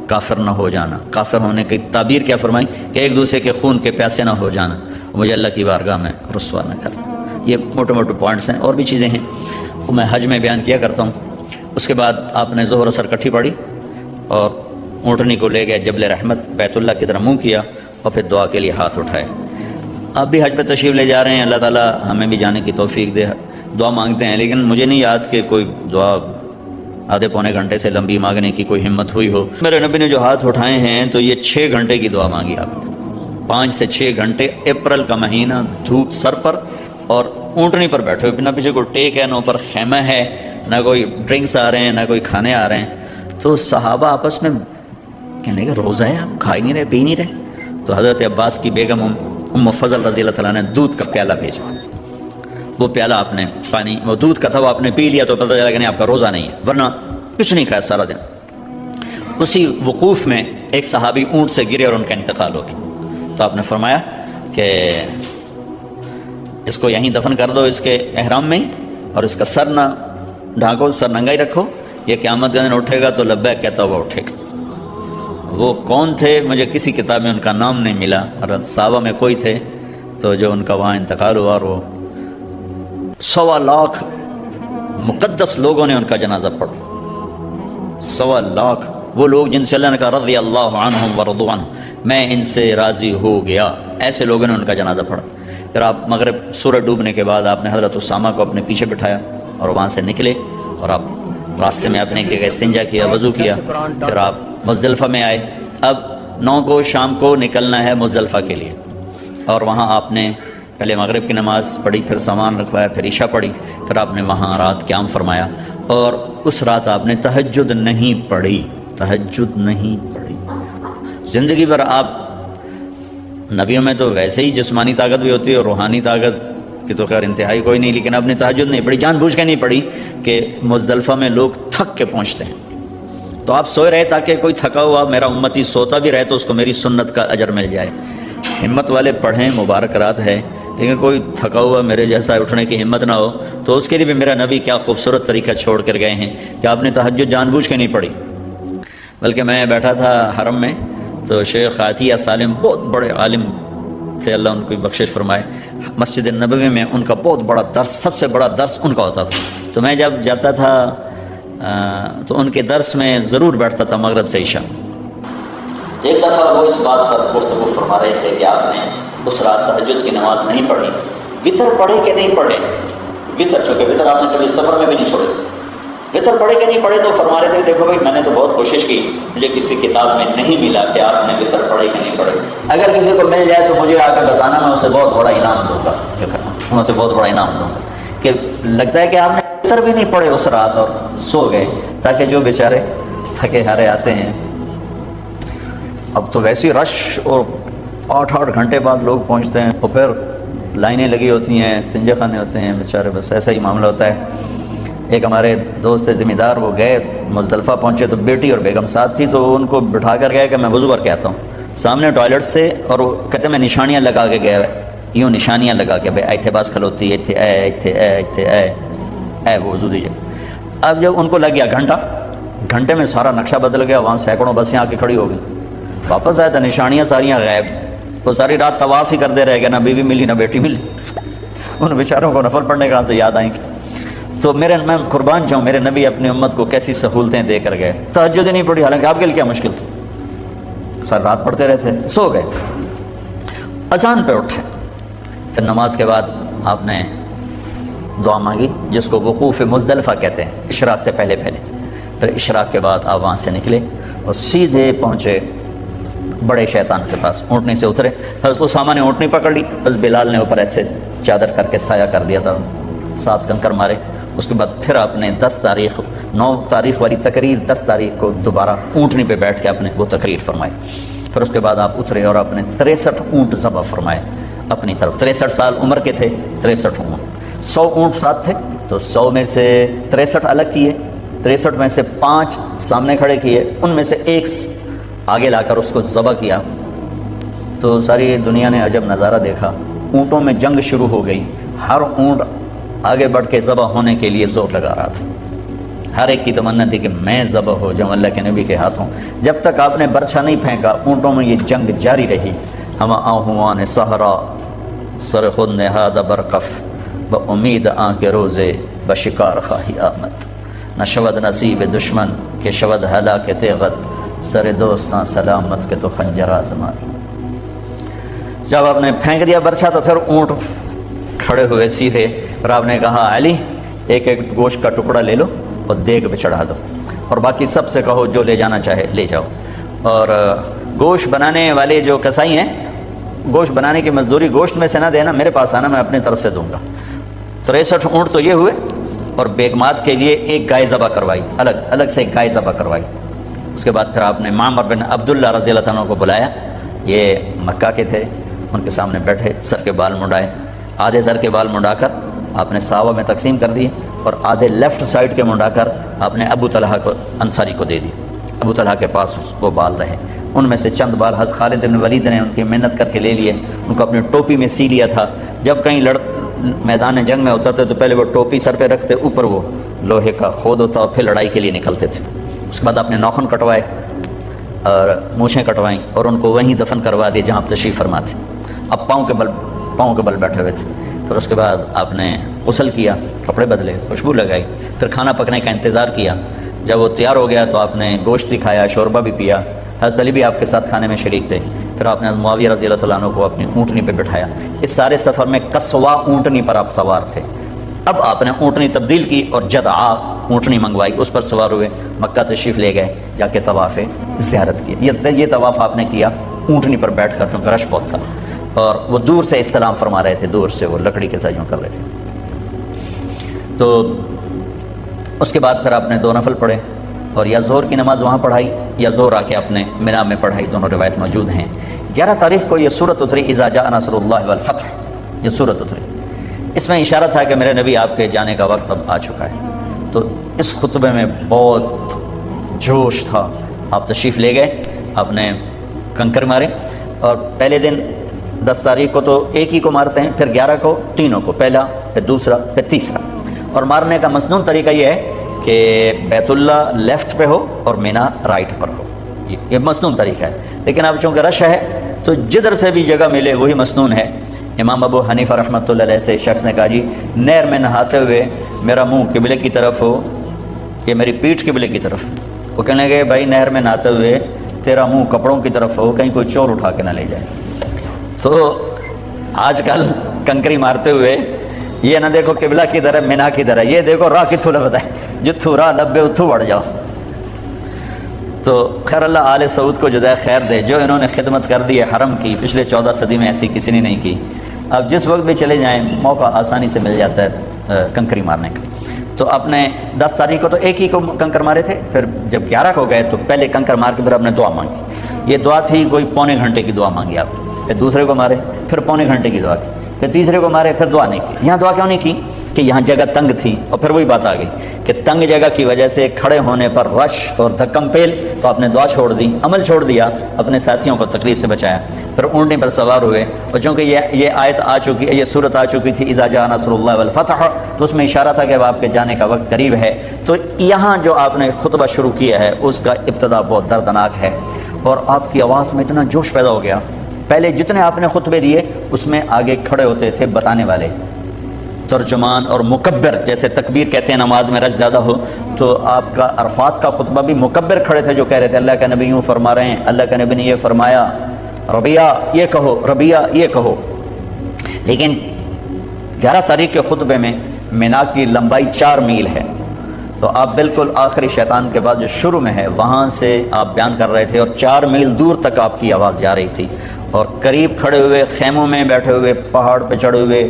کافر نہ ہو جانا۔ کافر ہونے کی تعبیر کیا فرمائی کہ ایک دوسرے کے خون کے پیاسے نہ ہو جانا، مجھے اللہ کی بارگاہ میں رسوا نہ کرنا۔ یہ موٹے موٹے پوائنٹس ہیں، اور بھی چیزیں ہیں وہ میں حج میں بیان کیا کرتا ہوں۔ اس کے بعد آپ نے ظہر اثر کٹھی پڑھی اور اونٹنی کو لے گئے جبل رحمت، بیت اللہ کی طرف منہ کیا اور پھر دعا کے لیے ہاتھ اٹھائے۔ آپ بھی حج پہ تشریف لے جا رہے ہیں، اللہ تعالیٰ ہمیں بھی جانے کی توفیق دے، دعا مانگتے ہیں، لیکن مجھے نہیں یاد کہ کوئی دعا آدھے پونے گھنٹے سے لمبی مانگنے کی کوئی ہمت ہوئی ہو۔ میرے نبی نے جو ہاتھ اٹھائے ہیں تو یہ 6 گھنٹے کی دعا مانگی آپ نے، 5 سے 6 گھنٹے، اپریل کا مہینہ، دھوپ سر پر اور اونٹنی پر بیٹھے ہوئے، نہ پیچھے کوئی ٹیک ہے، نہ اوپر خیمہ ہے، نہ کوئی ڈرنکس آ رہے ہیں، نہ کوئی کھانے آ رہے ہیں۔ تو صحابہ آپس میں کہنے کہ روزہ ہے، آپ کھا ہی نہیں رہے، پی نہیں رہے۔ تو حضرت عباس کی بیگم ام فضل رضی اللہ تعالیٰ نے دودھ کا پیالہ بھیجا، وہ پیالہ آپ نے پانی، وہ دودھ کا تھا، وہ آپ نے پی لیا تو پتہ چلا کہ نہیں آپ کا روزہ نہیں ہے، ورنہ کچھ نہیں کھایا سارا دن۔ اسی وقوف میں ایک صحابی اونٹ سے گرے اور ان کا انتقال ہو گیا، تو آپ نے فرمایا کہ اس کو یہیں دفن کر دو، اس کے احرام میں، اور اس کا سر نہ ڈھانکو، سر ننگا ہی رکھو، یہ قیامت کا دن اٹھے گا تو لبیک کہتا ہوا اٹھے گا۔ وہ کون تھے مجھے کسی کتاب میں ان کا نام نہیں ملا، اور صحابہ میں کوئی تھے تو جو ان کا وہاں انتقال ہوا، اور وہ 1.25 لاکھ مقدس لوگوں نے ان کا جنازہ پڑھا، 1.25 لاکھ وہ لوگ جن سے اللہ نے کہا رضی اللہ عنہم ورضوا عنہ، میں ان سے راضی ہو گیا، ایسے لوگوں نے ان کا جنازہ پڑھا۔ پھر آپ مغرب سورج ڈوبنے کے بعد آپ نے حضرت اسامہ کو اپنے پیچھے بٹھایا اور وہاں سے نکلے، اور آپ راستے میں اپنے جگہ استنجا کیا، وضو کیا، پھر آپ مزدلفہ میں آئے۔ اب 9 کو شام کو نکلنا ہے مزدلفہ کے لیے، اور وہاں آپ نے پہلے مغرب کی نماز پڑھی، پھر سامان رکھوایا، پھر عشاء پڑھی، پھر آپ نے وہاں رات قیام فرمایا، اور اس رات آپ نے تہجد نہیں پڑھی، تہجد نہیں پڑھی۔ زندگی بھر آپ، نبیوں میں تو ویسے ہی جسمانی طاقت بھی ہوتی ہے اور روحانی طاقت کی تو خیر انتہائی کوئی نہیں، لیکن آپ نے تہجد نہیں پڑھی، جان بوجھ کے نہیں پڑھی کہ مزدلفہ میں لوگ تھک کے پہنچتے ہیں، تو آپ سوئے رہے تاکہ کوئی تھکا ہوا میرا امتی سوتا بھی رہے تو اس کو میری سنت کا اجر مل جائے۔ ہمت والے پڑھیں، مبارک رات ہے، لیکن کوئی تھکا ہوا میرے جیسا اٹھنے کی ہمت نہ ہو تو اس کے لیے بھی میرا نبی کیا خوبصورت طریقہ چھوڑ کر گئے ہیں کہ آپ نے تہجد جان بوجھ کے نہیں پڑھی۔ بلکہ میں بیٹھا تھا حرم میں تو شیخ عطیہ سالم بہت بڑے عالم تھے، اللہ ان کو بخشش فرمائے، مسجد نبوی میں ان کا بہت بڑا درس، سب سے بڑا درس ان کا ہوتا تھا، تو میں جب جاتا تھا تو ان کے درس میں ضرور بیٹھتا تھا مغرب سے عشاء۔ ایک دفعہ وہ اس بات پر گفتگو فرما رہے تھے کہ آپ نے اس رات تہجد کی نماز نہیں پڑھی، وطر پڑھے کہ نہیں پڑھے، وطر، چونکہ وطر آپ نے کبھی سفر میں بھی نہیں چھوڑے، وطر پڑھے کہ نہیں پڑھے، تو فرما رہے تھے دیکھو بھائی میں نے تو بہت کوشش کی، مجھے کسی کتاب میں نہیں ملا کہ آپ نے وطر پڑھے کہ نہیں پڑھے، اگر کسی کو مل جائے تو مجھے آ کر بتانا، میں اسے بہت بڑا انعام دوں گا، میں اسے بہت بڑا انعام دوں گا، کہ لگتا ہے کہ آپ نے وطر بھی نہیں پڑھے اس رات اور سو گئے، تاکہ جو بیچارے تھکے ہارے آتے ہیں، اب تو ویسی رش اور 8 گھنٹے بعد لوگ پہنچتے ہیں، اور پھر لائنیں لگی ہوتی ہیں، استنجا خانے ہوتے ہیں بیچارے، بس ایسا ہی معاملہ ہوتا ہے۔ ایک ہمارے دوست ذمہ دار، وہ گئے مزدلفہ پہنچے تو بیٹی اور بیگم ساتھ تھی، تو ان کو بٹھا کر گئے کہ میں وضو کر کے آتا ہوں، سامنے ٹوائلٹ سے، اور وہ کہتے ہیں میں نشانیاں لگا کے گیا ہے یوں نشانیاں لگا کے بھائی ایتھے بس کھلوتی ایتھے اے وہ وضو دیجیے. اب جب ان کو لگ گیا گھنٹے میں سارا نقشہ بدل گیا، وہاں سینکڑوں بسیں آ کے کھڑی ہو گئی. واپس آیا تو نشانیاں ساریاں غائب. وہ ساری رات طواف ہی کرتے رہ گئے، نہ بیوی ملی نہ بیٹی ملی. ان بیچاروں کو نفل پڑھنے کہاں سے یاد آئیں گے. تو میں قربان جاؤں، میرے نبی اپنی امت کو کیسی سہولتیں دے کر گئے. تہجد نہیں پڑھی، حالانکہ آپ کے لیے کیا مشکل تھی، سر رات پڑھتے رہتے، سو گئے. اذان پہ اٹھے، پھر نماز کے بعد آپ نے دعا مانگی جس کو وقوف مزدلفہ کہتے ہیں، اشراق سے پہلے. پھر اشراق کے بعد آپ وہاں سے نکلے اور سیدھے پہنچے بڑے شیطان کے پاس. اونٹنی سے اترے، حضرت اسامہ نے اونٹنی پکڑ لی، بس بلال نے اوپر ایسے چادر کر کے سایہ کر دیا تھا، 7 کنکر مارے. اس کے بعد پھر آپ نے 9 تاریخ والی تقریر 10 تاریخ کو دوبارہ اونٹنی پہ بیٹھ کے آپ نے وہ تقریر فرمائی. پھر اس کے بعد آپ اترے اور آپ نے 63 اونٹ ذبح فرمائے اپنی طرف. 63 سال عمر کے تھے، 63 اونٹ. 100 اونٹ ساتھ تھے تو 100 میں سے 63 الگ کیے، 63 میں سے 5 سامنے کھڑے کیے، ان میں سے ایک آگے لا کر اس کو ذبح کیا. تو ساری دنیا نے عجب نظارہ دیکھا. اونٹوں میں جنگ شروع ہو گئی. ہر اونٹ آگے بڑھ کے ذبح ہونے کے لیے زور لگا رہا تھا. ہر ایک کی تمنا تھی کہ میں ذبح ہو جاؤں اللہ کے نبی کے ہاتھوں. جب تک آپ نے برچھا نہیں پھینکا اونٹوں میں یہ جنگ جاری رہی. ہم آہوان صحرا سر خود نہاد برکف ب امید آں کے روزے بشکار خواہی آمد. نہ شود نصیب دشمن کہ شود ہلاک تیغت سر دوستاں سلامت کے تو خنجر آزمائی. جب آپ نے پھینک دیا برچھا تو پھر اونٹ کھڑے ہوئے سیدھے. اور آپ نے کہا علی ایک گوشت کا ٹکڑا لے لو اور دیگ پہ چڑھا دو، اور باقی سب سے کہو جو لے جانا چاہے لے جاؤ. اور گوشت بنانے والے جو کسائی ہیں، گوشت بنانے کی مزدوری گوشت میں سے نہ دینا، میرے پاس آنا، میں اپنی طرف سے دوں گا. 63 اونٹ تو یہ ہوئے، اور بیگمات کے لیے ایک گائے ذبح کروائی، الگ سے ایک گائے ذبح کروائی. اس کے بعد پھر آپ نے معمر بن عبداللہ رضی اللہ عنہ کو بلایا. یہ مکہ کے تھے، ان کے سامنے بیٹھے، سر کے بال منڈائے. آدھے سر کے بال منڈا کر آپ نے صحابہ میں تقسیم کر دیے، اور آدھے لیفٹ سائڈ کے منڈا کر آپ نے ابو طلحہ کو انصاری کو دے دی. ابو طلحہ کے پاس وہ بال رہے. ان میں سے چند بال حضرت خالد بن ولید نے ان کی محنت کر کے لے لیے، ان کو اپنی ٹوپی میں سی لیا تھا. جب کہیں میدان جنگ میں اترتے تو پہلے وہ ٹوپی سر پہ رکھتے، اوپر وہ لوہے کا خود ہوتا اور پھر لڑائی کے لیے نکلتے تھے. اس کے بعد آپ نے ناخن کٹوائے اور مونچھیں کٹوائیں اور ان کو وہیں دفن کروا دیے جہاں آپ تشریف فرما تھے. اب پاؤں کے بل بیٹھے ہوئے تھے. پھر اس کے بعد آپ نے غسل کیا، کپڑے بدلے، خوشبو لگائی، پھر کھانا پکنے کا انتظار کیا. جب وہ تیار ہو گیا تو آپ نے گوشت بھی کھایا، شوربہ بھی پیا. حضرت علی بھی آپ کے ساتھ کھانے میں شریک تھے. پھر آپ نے معاویہ رضی اللہ عنہ کو اپنی اونٹنی پہ بٹھایا. اس سارے سفر میں قصوا اونٹنی پر آپ سوار تھے. اب آپ نے اونٹنی تبدیل کی اور جدعا اونٹنی منگوائی، اس پر سوار ہوئے، مکہ تشریف لے گئے، جا کے طواف زیارت کی. یہ طواف آپ نے کیا اونٹنی پر بیٹھ کر، چونکہ رش بہت تھا، اور وہ دور سے استلام فرما رہے تھے، دور سے وہ لکڑی کے ساتھ یوں کر رہے تھے. تو اس کے بعد پھر آپ نے 2 نفل پڑھے، اور یا ظہر کی نماز وہاں پڑھائی یا ظہر آ کے اپنے مینا میں پڑھائی. دونوں روایت موجود ہیں. 11 تاریخ کو یہ سورت اتری، اذا جاء نصر اللہ والفتح، یہ سورت اتری. اس میں اشارہ تھا کہ میرے نبی آپ کے جانے کا وقت اب آ چکا ہے. تو اس خطبے میں بہت جوش تھا. آپ تشریف لے گئے، آپ نے کنکر مارے، اور پہلے دن 10 تاریخ کو تو ایک ہی کو مارتے ہیں، پھر 11 کو تینوں کو، پہلا پھر دوسرا پھر تیسرا. اور مارنے کا مسنون طریقہ یہ ہے کہ بیت اللہ لیفٹ پہ ہو اور مینا رائٹ پر ہو. یہ مسنون طریقہ ہے. لیکن اب چونکہ رش ہے تو جدھر سے بھی جگہ ملے وہی مسنون ہے. امام ابو حنیفہ رحمۃ اللہ علیہ سے شخص نے کہا جی نہر میں نہاتے ہوئے میرا منہ قبلے کی طرف ہو یا میری پیٹھ قبلے کی طرف. وہ کہنے لگے بھائی نہر میں نہاتے ہوئے تیرا منہ کپڑوں کی طرف ہو، کہیں کوئی چور اٹھا کے نہ لے جائے. تو آج کل کنکری مارتے ہوئے یہ نہ دیکھو قبلہ کی طرف مینا کی طرف، یہ دیکھو راہ کتوں بتائے جتھو راہ لبے اتھو بڑھ جاؤ. تو خیر اللہ آل سعود کو جزائے خیر دے، جو انہوں نے خدمت کر دی ہے حرم کی، پچھلے 14 صدی میں ایسی کسی نے نہیں کی. اب جس وقت بھی چلے جائیں موقع آسانی سے مل جاتا ہے کنکری مارنے کا. تو آپ نے 10 تاریخ کو تو ایک ہی کو کنکر مارے تھے، پھر جب 11 کو گئے تو پہلے کنکر مار کے پھر آپ نے دعا مانگی. یہ دعا تھی کوئی پونے گھنٹے کی دعا مانگی آپ. پھر دوسرے کو مارے، پھر پونے گھنٹے کی دعا کی، پھر تیسرے کو مارے، پھر دعا نہیں کی. یہاں دعا کیوں نہیں کی؟ کہ یہاں جگہ تنگ تھی، اور پھر وہی بات آ گئی کہ تنگ جگہ کی وجہ سے کھڑے ہونے پر رش اور دھکم پیل، تو آپ نے دعا چھوڑ دی، عمل چھوڑ دیا، اپنے ساتھیوں کو تکلیف سے بچایا، پھر اونٹنی پر سوار ہوئے، اور چونکہ یہ آیت آ چکی، یہ صورت آ چکی تھی اذا جاء نصر اللہ والفتح، تو اس میں اشارہ تھا کہ اب آپ کے جانے کا وقت قریب ہے۔ تو یہاں جو آپ نے خطبہ شروع کیا ہے اس کا ابتدا بہت دردناک ہے، اور آپ کی آواز میں اتنا جوش پیدا ہو گیا۔ پہلے جتنے آپ نے خطبے دیے اس میں آگے کھڑے ہوتے تھے بتانے والے، ترجمان اور مکبر، جیسے تکبیر کہتے ہیں نماز میں رش زیادہ ہو، تو آپ کا عرفات کا خطبہ بھی مکبر کھڑے تھے جو کہہ رہے تھے اللہ کا نبی یوں فرما رہے ہیں، اللہ کا نبی نے یہ فرمایا، ربیہ یہ کہو، ربیہ یہ کہو۔ لیکن 11 تاریخ کے خطبے میں مینا کی لمبائی 4 میل ہے، تو آپ بالکل آخری شیطان کے بعد جو شروع میں ہے وہاں سے آپ بیان کر رہے تھے، اور 4 میل دور تک آپ کی آواز جا رہی تھی، اور قریب کھڑے ہوئے، خیموں میں بیٹھے ہوئے، پہاڑ پہ چڑھے ہوئے،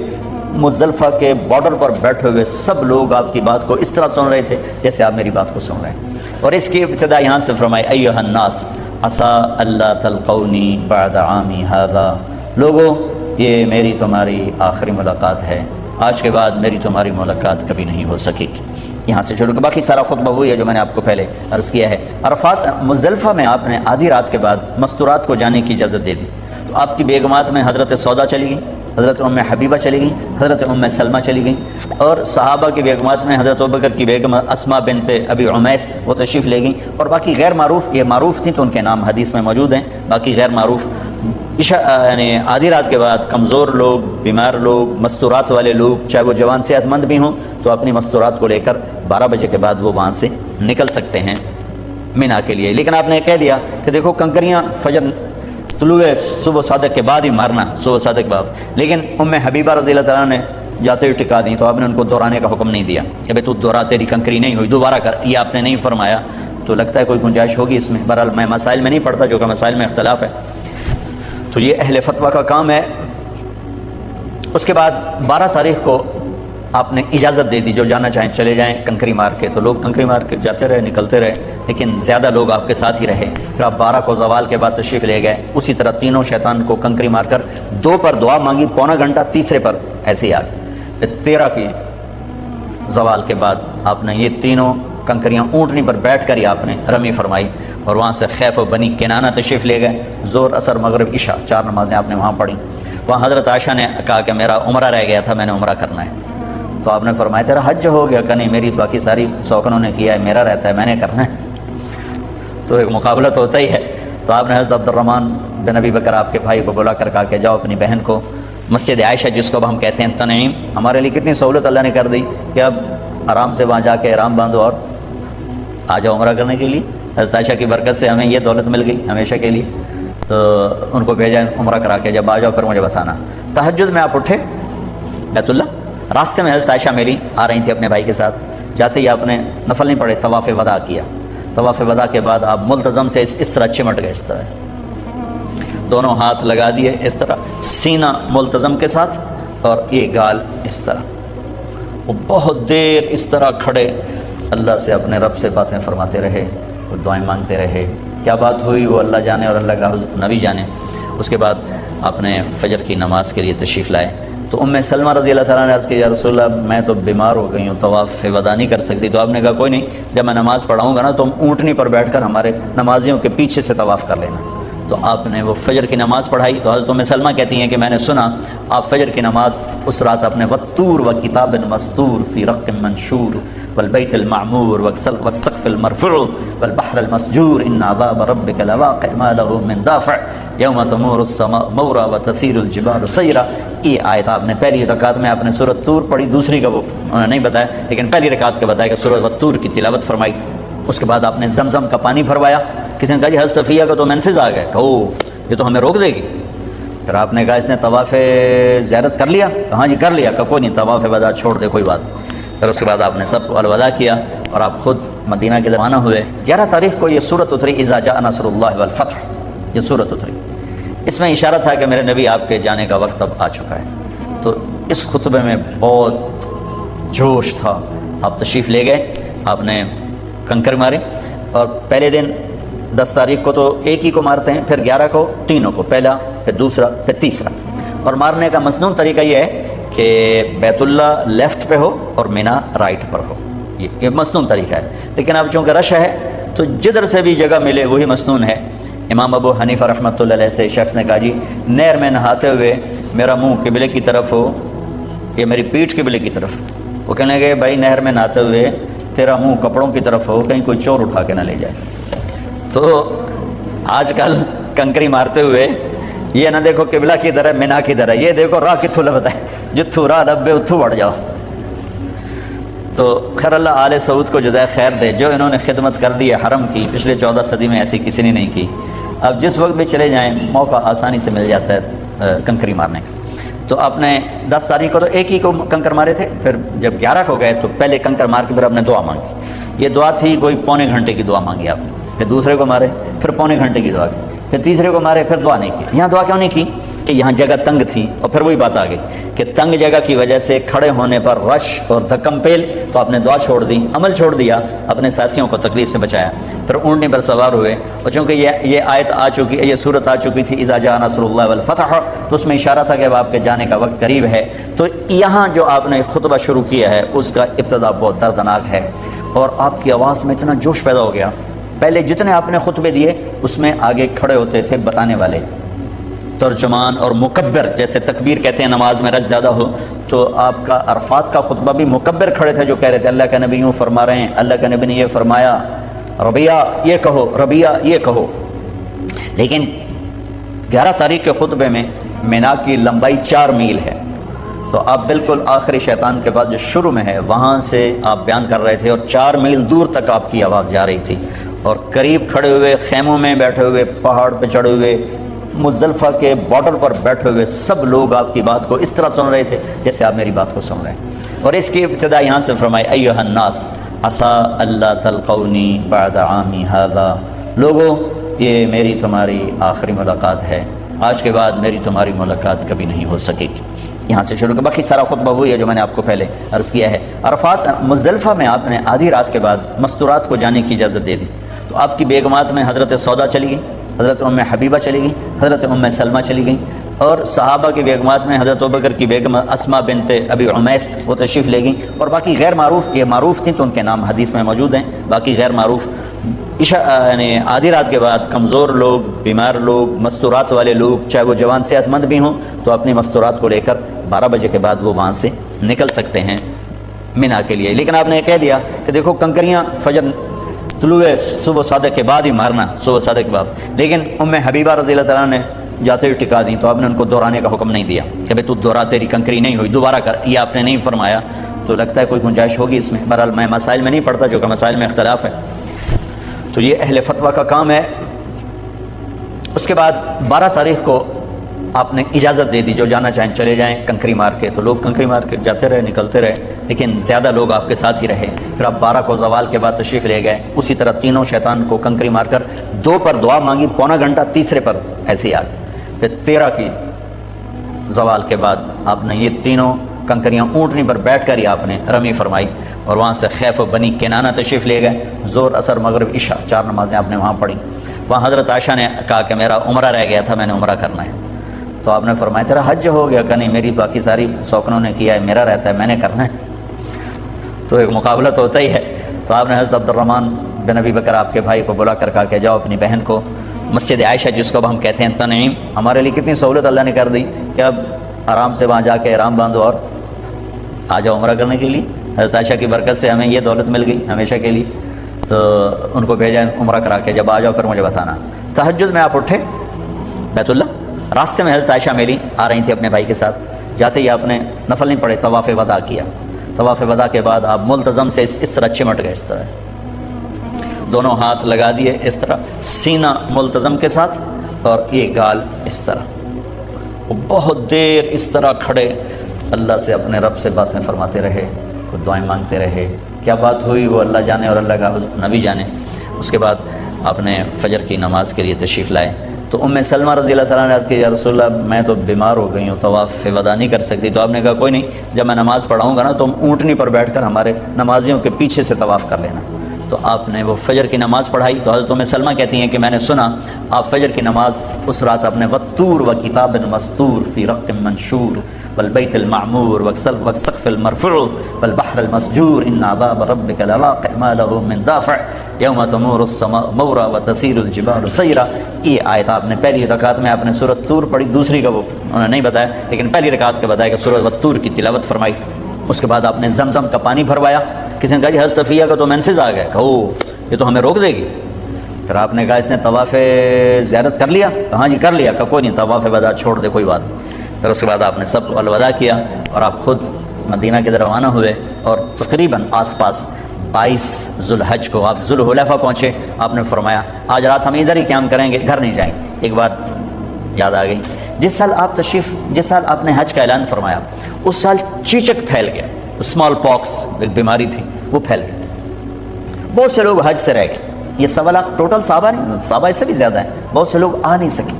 مزدلفہ کے بارڈر پر بیٹھے ہوئے سب لوگ آپ کی بات کو اس طرح سن رہے تھے جیسے آپ میری بات کو سن رہے ہیں۔ اور اس کی ابتدا یہاں سے فرمائی ایھا الناس عسیٰ اللہ تلقونی بعد عامی ھذا، لوگوں یہ میری تمہاری آخری ملاقات ہے، آج کے بعد میری تمہاری ملاقات کبھی نہیں ہو سکے گی۔ یہاں سے شروع، باقی سارا خطبہ وہی ہے جو میں نے آپ کو پہلے عرض کیا ہے۔ عرفات مزدلفہ میں آپ نے آدھی رات کے بعد مستورات کو جانے کی اجازت دے دی، تو آپ کی بیگمات میں حضرت سودا چلی گئی، حضرت ام حبیبہ چلی گئیں، حضرت ام سلمہ چلی گئیں، اور صحابہ کی بیگمات میں حضرت ابوبکر کی بیگم اسماء بنت ابی عمیس وہ تشریف لے گئیں، اور باقی غیر معروف، یہ معروف تھیں تو ان کے نام حدیث میں موجود ہیں، باقی غیر معروف یعنی آدھی رات کے بعد کمزور لوگ، بیمار لوگ، مستورات والے لوگ، چاہے وہ جوان صحت مند بھی ہوں، تو اپنی مستورات کو لے کر 12 بجے کے بعد وہ وہاں سے نکل سکتے ہیں مینا کے لیے۔ لیکن آپ نے کہہ دیا کہ دیکھو کنکریاں فجر طلوع صبح صادق کے بعد ہی مارنا، صبح صادق کے بعد۔ لیکن ام حبیبہ رضی اللہ تعالیٰ نے جاتے ہوئے ٹکا دیں، تو آپ نے ان کو دہرانے کا حکم نہیں دیا کہ بھائی تو دہرا، تیری کنکری نہیں ہوئی، دوبارہ کر، یہ آپ نے نہیں فرمایا۔ تو لگتا ہے کوئی گنجائش ہوگی اس میں، بہرحال میں مسائل میں نہیں پڑھتا جو کہ مسائل میں اختلاف ہے، تو یہ اہل فتویٰ کا کام ہے۔ اس کے بعد 12 تاریخ کو آپ نے اجازت دے دی، جو جانا چاہیں چلے جائیں کنکری مار کے، تو لوگ کنکری مار کے جاتے رہے، نکلتے رہے، لیکن زیادہ لوگ آپ کے ساتھ ہی رہے۔ پھر آپ 12 کو زوال کے بعد تشریف لے گئے، اسی طرح تینوں شیطان کو کنکری مار کر 2 پر دعا مانگی، پونا گھنٹہ، تیسرے پر ایسے ہی آ گئے۔ پھر 13 کی زوال کے بعد آپ نے یہ تینوں کنکریاں اونٹنی پر بیٹھ کر ہی آپ نے رمی فرمائی، اور وہاں سے خیف و بنی کنانہ تشریف لے گئے۔ ظہر، عصر، مغرب، عشاء 4 نمازیں آپ نے وہاں پڑھی۔ وہاں حضرت عائشہ نے کہا کہ میرا عمرہ رہ گیا تھا، میں نے عمرہ کرنا ہے، تو آپ نے فرمایا تیرا حج ہو گیا؟ کہ نہیں، میری باقی ساری سوکنوں نے کیا ہے، میرا رہتا ہے، میں نے کرنا ہے۔ تو ایک مقابلہ تو ہوتا ہی ہے۔ تو آپ نے حضرت عبد الرحمن بن ابی بکر آپ کے بھائی کو بلا کر کہا کہ جاؤ اپنی بہن کو مسجد عائشہ، جس کو ہم کہتے ہیں تنعیم، ہمارے لیے کتنی سہولت اللہ نے کر دی کہ اب آرام سے وہاں جا کے احرام باندھو اور آ جاؤ عمرہ کرنے کے لیے۔ حضرت عائشہ کی برکت سے ہمیں یہ دولت مل گئی ہمیشہ کے لیے۔ تو ان کو بھیجا عمرہ کرا کے، جب آ جاؤ پھر مجھے بتانا۔ تہجد میں آپ اٹھے بیت اللہ، راستے میں حضرت عائشہ میری آ رہی تھی اپنے بھائی کے ساتھ، جاتے ہی آپ نے نفل نہیں پڑھے، طواف وداع کیا۔ طواف وداع کے بعد آپ ملتزم سے اس طرح چمٹ گئے، اس طرح دونوں ہاتھ لگا دیے، اس طرح سینہ ملتزم کے ساتھ، اور یہ گال اس طرح۔ وہ بہت دیر اس طرح کھڑے اللہ سے اپنے رب سے باتیں فرماتے رہے، وہ دعائیں مانگتے رہے، کیا بات ہوئی وہ اللہ جانے اور اللہ کا نبی جانے۔ اس کے بعد آپ نے فجر کی نماز کے لیے تشریف لائے، تو ام سلمہ رضی اللہ تعالیٰ نے عرض کی یا رسول اللہ میں تو بیمار ہو گئی ہوں، طواف وداع نہیں کر سکتی۔ تو آپ نے کہا کوئی نہیں، جب میں نماز پڑھاؤں گا نا تو اونٹنی پر بیٹھ کر ہمارے نمازیوں کے پیچھے سے طواف کر لینا۔ تو آپ نے وہ فجر کی نماز پڑھائی۔ تو حضرت ام سلمہ کہتی ہیں کہ میں نے سنا آپ فجر کی نماز اس رات اپنے والطور وکتاب مستور فی رق منشور والبیت المعمور والسقف المرفوع والبحر المسجور ان عذاب ربک لواقع ما له من دافع یوم تمور السماء مورا وتسیر الجبال سیرا۔ یہ آیت آپ نے پہلی رکعت میں آپ نے سورۃ طور پڑھی، دوسری کا وہ انہوں نے نہیں بتایا، لیکن پہلی رکعت کا بتایا کہ سورۃ والطور کی تلاوت فرمائی۔ اس کے بعد آپ نے زمزم کا پانی بھروایا۔ کسی نے کہا جی حضرت صفیہ کا تو مینسز آ گئے، کہو یہ تو ہمیں روک دے گی۔ پھر آپ نے کہا اس نے طواف زیارت کر لیا؟ ہاں جی کر لیا۔ کہ کوئی نہیں، طواف وداع چھوڑ دے، کوئی بات۔ پھر اس کے بعد آپ نے سب کو الوداع کیا اور آپ خود مدینہ کے روانہ ہوئے۔ 11 تاریخ کو یہ سورت اتری اذا جاء نصر اللہ والفتح، یہ سورت اتری۔ اس میں اشارہ تھا کہ میرے نبی آپ کے جانے کا وقت اب آ چکا ہے۔ تو اس خطبے میں بہت جوش تھا۔ آپ تشریف لے گئے، آپ نے کنکر مارے، اور پہلے دن 10 تاریخ کو تو ایک ہی کو مارتے ہیں، پھر 11 کو تینوں کو، پہلا پھر دوسرا پھر تیسرا۔ اور مارنے کا مسنون طریقہ یہ ہے کہ بیت اللہ لیفٹ پہ ہو اور مینا رائٹ پر ہو، یہ مسنون طریقہ ہے، لیکن اب چونکہ رش ہے تو جدھر سے بھی جگہ ملے وہی مسنون ہے۔ امام ابو حنیفہ رحمۃ اللہ علیہ سے شخص نے کہا جی نہر میں نہاتے ہوئے میرا منہ قبلے کی طرف ہو یا میری پیٹھ قبلے کی طرف؟ وہ کہنے لگے بھائی نہر میں نہاتے ہوئے تیرا منہ کپڑوں کی طرف ہو، کہیں کوئی چور اٹھا کے نہ لے جائے۔ تو آج کل کنکری مارتے ہوئے یہ نہ دیکھو قبلہ کی طرح مینا کی طرح، یہ دیکھو راہ کتھوں لبتا ہے، جتھوں راہ دبے اتھوں بڑھ جاؤ۔ تو خیر اللہ آل سعود کو جزائے خیر دے، جو انہوں نے خدمت کر دی ہے حرم کی، پچھلے 14 صدی میں ایسی کسی نے نہیں کی۔ اب جس وقت بھی چلے جائیں موقع آسانی سے مل جاتا ہے کنکری مارنے کا۔ تو آپ نے 10 تاریخ کو تو ایک ہی کو کنکر مارے تھے، پھر جب 11 کو گئے تو پہلے کنکر مار کے پھر آپ نے دعا مانگی۔ یہ دعا تھی کوئی پونے گھنٹے کی دعا مانگی آپ نے، پھر دوسرے کو مارے پھر پونے گھنٹے کی دعا کی، پھر تیسرے کو مارے پھر دعا نہیں کی۔ یہاں دعا کیوں نہیں کی؟ کہ یہاں جگہ تنگ تھی، اور پھر وہی بات آ گئی کہ تنگ جگہ کی وجہ سے کھڑے ہونے پر رش اور دھکم پیل، تو آپ نے دعا چھوڑ دی، عمل چھوڑ دیا، اپنے ساتھیوں کو تکلیف سے بچایا، پھر اونٹنے پر سوار ہوئے۔ اور چونکہ یہ آیت آ چکی، یہ صورت آ چکی تھی اذا جاء نصر اللہ والفتح، تو اس میں اشارہ تھا کہ اب آپ کے جانے کا وقت قریب ہے۔ تو یہاں جو آپ نے خطبہ شروع کیا ہے اس کا ابتدا بہت دردناک ہے، اور آپ کی آواز میں اتنا جوش پیدا ہو گیا۔ پہلے جتنے آپ نے خطبے دیے اس میں آگے کھڑے ہوتے تھے بتانے والے، ترجمان اور مکبر، جیسے تکبیر کہتے ہیں نماز میں رش زیادہ ہو، تو آپ کا عرفات کا خطبہ بھی مکبر کھڑے تھے جو کہہ رہے تھے اللہ کا نبی یوں فرما رہے ہیں، اللہ کا نبی نے یہ فرمایا، ربیہ یہ کہو، ربیہ یہ کہو۔ لیکن 11 تاریخ کے خطبے میں مینا کی لمبائی 4 میل ہے، تو آپ بالکل آخری شیطان کے بعد جو شروع میں ہے وہاں سے آپ بیان کر رہے تھے، اور 4 میل دور تک آپ کی آواز جا رہی تھی، اور قریب کھڑے ہوئے، خیموں میں بیٹھے ہوئے، پہاڑ پہ چڑھے ہوئے، مزدلفہ کے بارڈر پر بیٹھے ہوئے سب لوگ آپ کی بات کو اس طرح سن رہے تھے جیسے آپ میری بات کو سن رہے ہیں۔ اور اس کی ابتدا یہاں سے فرمائی ایھا الناس عسیٰ اللہ تلقونی بعد عامی ھذا، لوگوں یہ میری تمہاری آخری ملاقات ہے، آج کے بعد میری تمہاری ملاقات کبھی نہیں ہو سکے گی۔ یہاں سے شروع کر باقی سارا خطبہ وہی ہے جو میں نے آپ کو پہلے عرض کیا ہے۔ عرفات مزدلفہ میں آپ نے آدھی رات کے بعد مستورات کو جانے کی اجازت دے دی، تو آپ کی بیگمات میں حضرت سودا چلی گئی، حضرت ام حبیبہ چلی گئی، حضرت ام سلمہ چلی گئی، اور صحابہ کی بیگمات میں حضرت ابوبکر کی بیگم اسماء بنت ابی عمیس وہ تشریف لے گئیں، اور باقی غیر معروف، یہ معروف تھیں تو ان کے نام حدیث میں موجود ہیں، باقی غیر معروف یعنی آدھی رات کے بعد کمزور لوگ، بیمار لوگ، مستورات والے لوگ، چاہے وہ جوان صحت مند بھی ہوں، تو اپنی مستورات کو لے کر 12 بجے کے بعد وہ وہاں سے نکل سکتے ہیں مینا کے لیے۔ لیکن آپ نے یہ کہہ دیا کہ دیکھو کنکریاں فجر طلوع صبح صادق کے بعد ہی مارنا، صبح صادق کے بعد۔ لیکن ام حبیبہ رضی اللہ تعالیٰ نے جاتے ہوئے ٹکا دیں، تو آپ نے ان کو دہرانے کا حکم نہیں دیا کہ بھئی تو دہرا، تیری کنکری نہیں ہوئی، دوبارہ کر، یہ آپ نے نہیں فرمایا۔ تو لگتا ہے کوئی گنجائش ہوگی اس میں، بہرحال میں مسائل میں نہیں پڑھتا جو کہ مسائل میں اختلاف ہے، تو یہ اہل فتویٰ کا کام ہے۔ اس کے بعد 12 تاریخ کو آپ نے اجازت دے دی، جو جانا چاہیں چلے جائیں کنکری مار کے، تو لوگ کنکری مار کے جاتے رہے، نکلتے رہے، لیکن زیادہ لوگ آپ کے ساتھ ہی رہے۔ پھر آپ 12 کو زوال کے بعد تشریف لے گئے، اسی طرح تینوں شیطان کو کنکری مار کر 2 پر دعا مانگی، پونا گھنٹہ، تیسرے پر ایسے ہی آ گئے۔ پھر 13 کی زوال کے بعد آپ نے یہ تینوں کنکریاں اونٹنی پر بیٹھ کر ہی آپ نے رمی فرمائی، اور وہاں سے خیف و بنی کنانہ تشریف لے گئے۔ ظہر، عصر، مغرب، عشاء 4 نمازیں آپ نے وہاں پڑھی۔ وہاں حضرت عائشہ نے کہا کہ میرا عمرہ رہ گیا تھا، میں نے عمرہ کرنا ہے، تو آپ نے فرمایا تیرا حج ہو گیا؟ کہ نہیں، میری باقی ساری سوکنوں نے کیا ہے، میرا رہتا ہے، میں نے کرنا ہے۔ تو ایک مقابلہ تو ہوتا ہی ہے۔ تو آپ نے حضرت عبد الرحمن بن ابی بکر آپ کے بھائی کو بلا کر کہا کہ جاؤ اپنی بہن کو مسجد عائشہ، جس کو اب ہم کہتے ہیں تنعیم، ہمارے لیے کتنی سہولت اللہ نے کر دی کہ اب آرام سے وہاں جا کے احرام باندھو اور آ جاؤ عمرہ کرنے کے لیے۔ حضرت عائشہ کی برکت سے ہمیں یہ دولت مل گئی ہمیشہ کے لیے۔ تو ان کو بھیجا عمرہ کرا کے، جب آ جاؤ پھر مجھے بتانا۔ تہجد میں آپ اٹھے بیت اللہ، راستے میں حضرت عائشہ میری آ رہی تھی اپنے بھائی کے ساتھ، جاتے ہی آپ نے نفل نہیں پڑھے، طواف وداع کیا۔ طواف وداع کے بعد آپ ملتزم سے اس طرح چمٹ گئے، اس طرح دونوں ہاتھ لگا دیے، اس طرح سینہ ملتزم کے ساتھ، اور یہ گال اس طرح، وہ بہت دیر اس طرح کھڑے اللہ سے اپنے رب سے باتیں فرماتے رہے، خود دعائیں مانگتے رہے۔ کیا بات ہوئی وہ اللہ جانے اور اللہ کا نبی جانے۔ اس کے بعد آپ نے فجر کی نماز کے لیے تشریف لائے، تو ام سلمہ رضی اللہ تعالیٰ نے عرض کی یا رسول اللہ میں تو بیمار ہو گئی ہوں، طواف وداع نہیں کر سکتی۔ تو آپ نے کہا کوئی نہیں، جب میں نماز پڑھاؤں گا نا تو اونٹنی پر بیٹھ کر ہمارے نمازیوں کے پیچھے سے طواف کر لینا۔ تو آپ نے وہ فجر کی نماز پڑھائی۔ تو حضرت ام سلمہ کہتی ہیں کہ میں نے سنا آپ فجر کی نماز اس رات اپنے وطور و کتاب مستور فی رق منشور، والبيت المعمور والسقف المرفوع والبحر المسجور إن عذاب ربك لواقع ما له من دافع يوم تمور السماء مورا وتسير الجبال سيرا. یہ آیت آپ نے پہلی رکعت میں آپ نے سورۃ طور پڑھی، دوسری کا وہ انہوں نے نہیں بتایا، لیکن پہلی رکعت کے بتایا کہ سورۃ طور کی تلاوت فرمائی. اس کے بعد آپ نے زمزم کا پانی بھروایا. کسی نے کہا جی حضرت صفیہ کا تو مینسز آ گیا، کہو یہ تو ہمیں روک دے گی. پھر آپ نے کہا اس نے طواف زیارت کر لیا؟ کہاں جی کر لیا. کہا کوئی نہیں، طواف وداع چھوڑ دے، کوئی بات. پھر اس کے بعد آپ نے سب کو الوداع کیا اور آپ خود مدینہ کے طرف روانہ ہوئے، اور تقریباً آس پاس 22 ذوالحج کو آپ ذوالحلیفہ پہنچے. آپ نے فرمایا آج رات ہم ادھر ہی قیام کریں گے، گھر نہیں جائیں گے. ایک بات یاد آ گئی، جس سال آپ نے حج کا اعلان فرمایا اس سال چیچک پھیل گیا، اسمال پاکس ایک بیماری تھی، وہ پھیل گئی. بہت سے لوگ حج سے رہ گئے. یہ 1.25 لاکھ ٹوٹل صحابہ نہیں، صحابہ اس سے بھی زیادہ ہیں. بہت سے لوگ آ نہیں سکے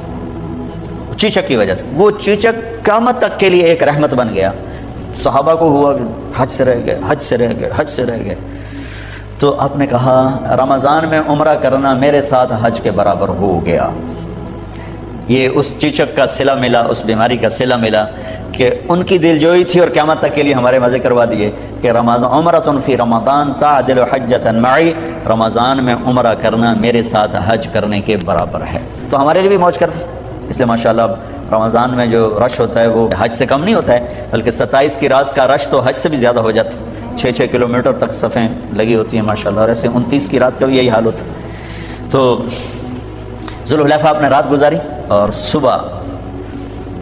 چیچک کی وجہ سے. وہ چیچک قیامت تک کے لیے ایک رحمت بن گیا. صحابہ کو ہوا کہ حج سے رہ گئے، حج سے رہ گئے، حج سے رہ گئے. تو آپ نے کہا رمضان میں عمرہ کرنا میرے ساتھ حج کے برابر ہو گیا. یہ اس چیچک کا صلہ ملا، اس بیماری کا صلہ ملا کہ ان کی دل جوئی تھی اور قیامت تک کے لیے ہمارے مزے کروا دیے کہ رمضان عمرۃ فی رمضان تعدل حجۃ معی، رمضان میں عمرہ کرنا میرے ساتھ حج کرنے کے برابر ہے. تو ہمارے لیے بھی موج کر دی. اس لیے ماشاءاللہ رمضان میں جو رش ہوتا ہے وہ حج سے کم نہیں ہوتا ہے، بلکہ 27 کی رات کا رش تو حج سے بھی زیادہ ہو جاتا ہے. 6 کلومیٹر تک صفیں لگی ہوتی ہیں ماشاءاللہ، اور ایسے 29 کی رات کا بھی یہی حال ہوتا ہے. تو ذوالحلیفہ آپ نے رات گزاری اور صبح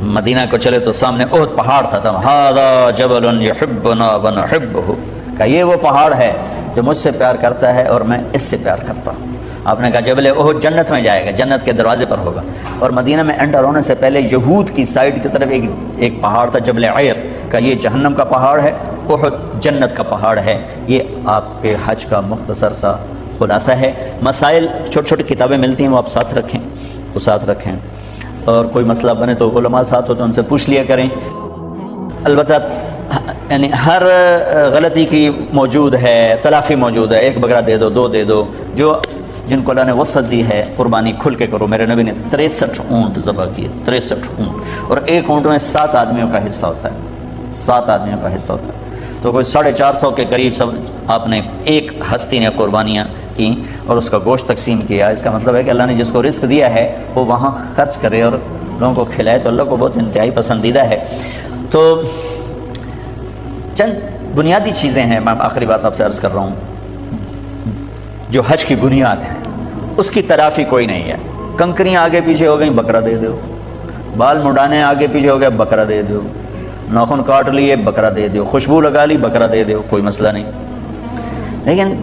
مدینہ کو چلے تو سامنے احد پہاڑ تھا. ھذا جبل یحبنا ونحبہ، کہ یہ وہ پہاڑ ہے جو مجھ سے پیار کرتا ہے اور میں اس سے پیار کرتا ہوں. آپ نے کہا جبل احد جنت میں جائے گا، جنت کے دروازے پر ہوگا. اور مدینہ میں انٹر ہونے سے پہلے یہود کی سائڈ کی طرف ایک پہاڑ تھا جبل عیر، کا یہ جہنم کا پہاڑ ہے، احد جنت کا پہاڑ ہے. یہ آپ کے حج کا مختصر سا خلاصہ ہے. مسائل چھوٹی چھوٹی کتابیں ملتی ہیں، وہ آپ ساتھ رکھیں، وہ ساتھ رکھیں. اور کوئی مسئلہ بنے تو علماء ساتھ ہو تو ان سے پوچھ لیا کریں. البتہ یعنی ہر غلطی کی موجود ہے، تلافی موجود ہے. 1 بکرا دے دو، 2 دے دو. جن کو اللہ نے وسعت دی ہے قربانی کھل کے کرو. میرے نبی نے 63 اونٹ ذبح کیے، 63 اونٹ، اور ایک اونٹ میں 7 آدمیوں کا حصہ ہوتا ہے، 7 آدمیوں کا حصہ ہوتا ہے. تو کوئی 450 کے قریب سب آپ نے ایک ہستی نے قربانیاں کی اور اس کا گوشت تقسیم کیا. اس کا مطلب ہے کہ اللہ نے جس کو رزق دیا ہے وہ وہاں خرچ کرے اور لوگوں کو کھلائے، تو اللہ کو بہت انتہائی پسندیدہ ہے. تو چند بنیادی چیزیں ہیں. میں آخری بات آپ سے عرض کر رہا ہوں، جو حج کی بنیاد ہے اس کی تلافی کوئی نہیں ہے. کنکریاں آگے پیچھے ہو گئیں، بکرا دے دو. بال مڈانے آگے پیچھے ہو گئے، بکرا دے دو. ناخن کاٹ لیے، بکرا دے دو. خوشبو لگا لی، بکرا دے دو، کوئی مسئلہ نہیں. لیکن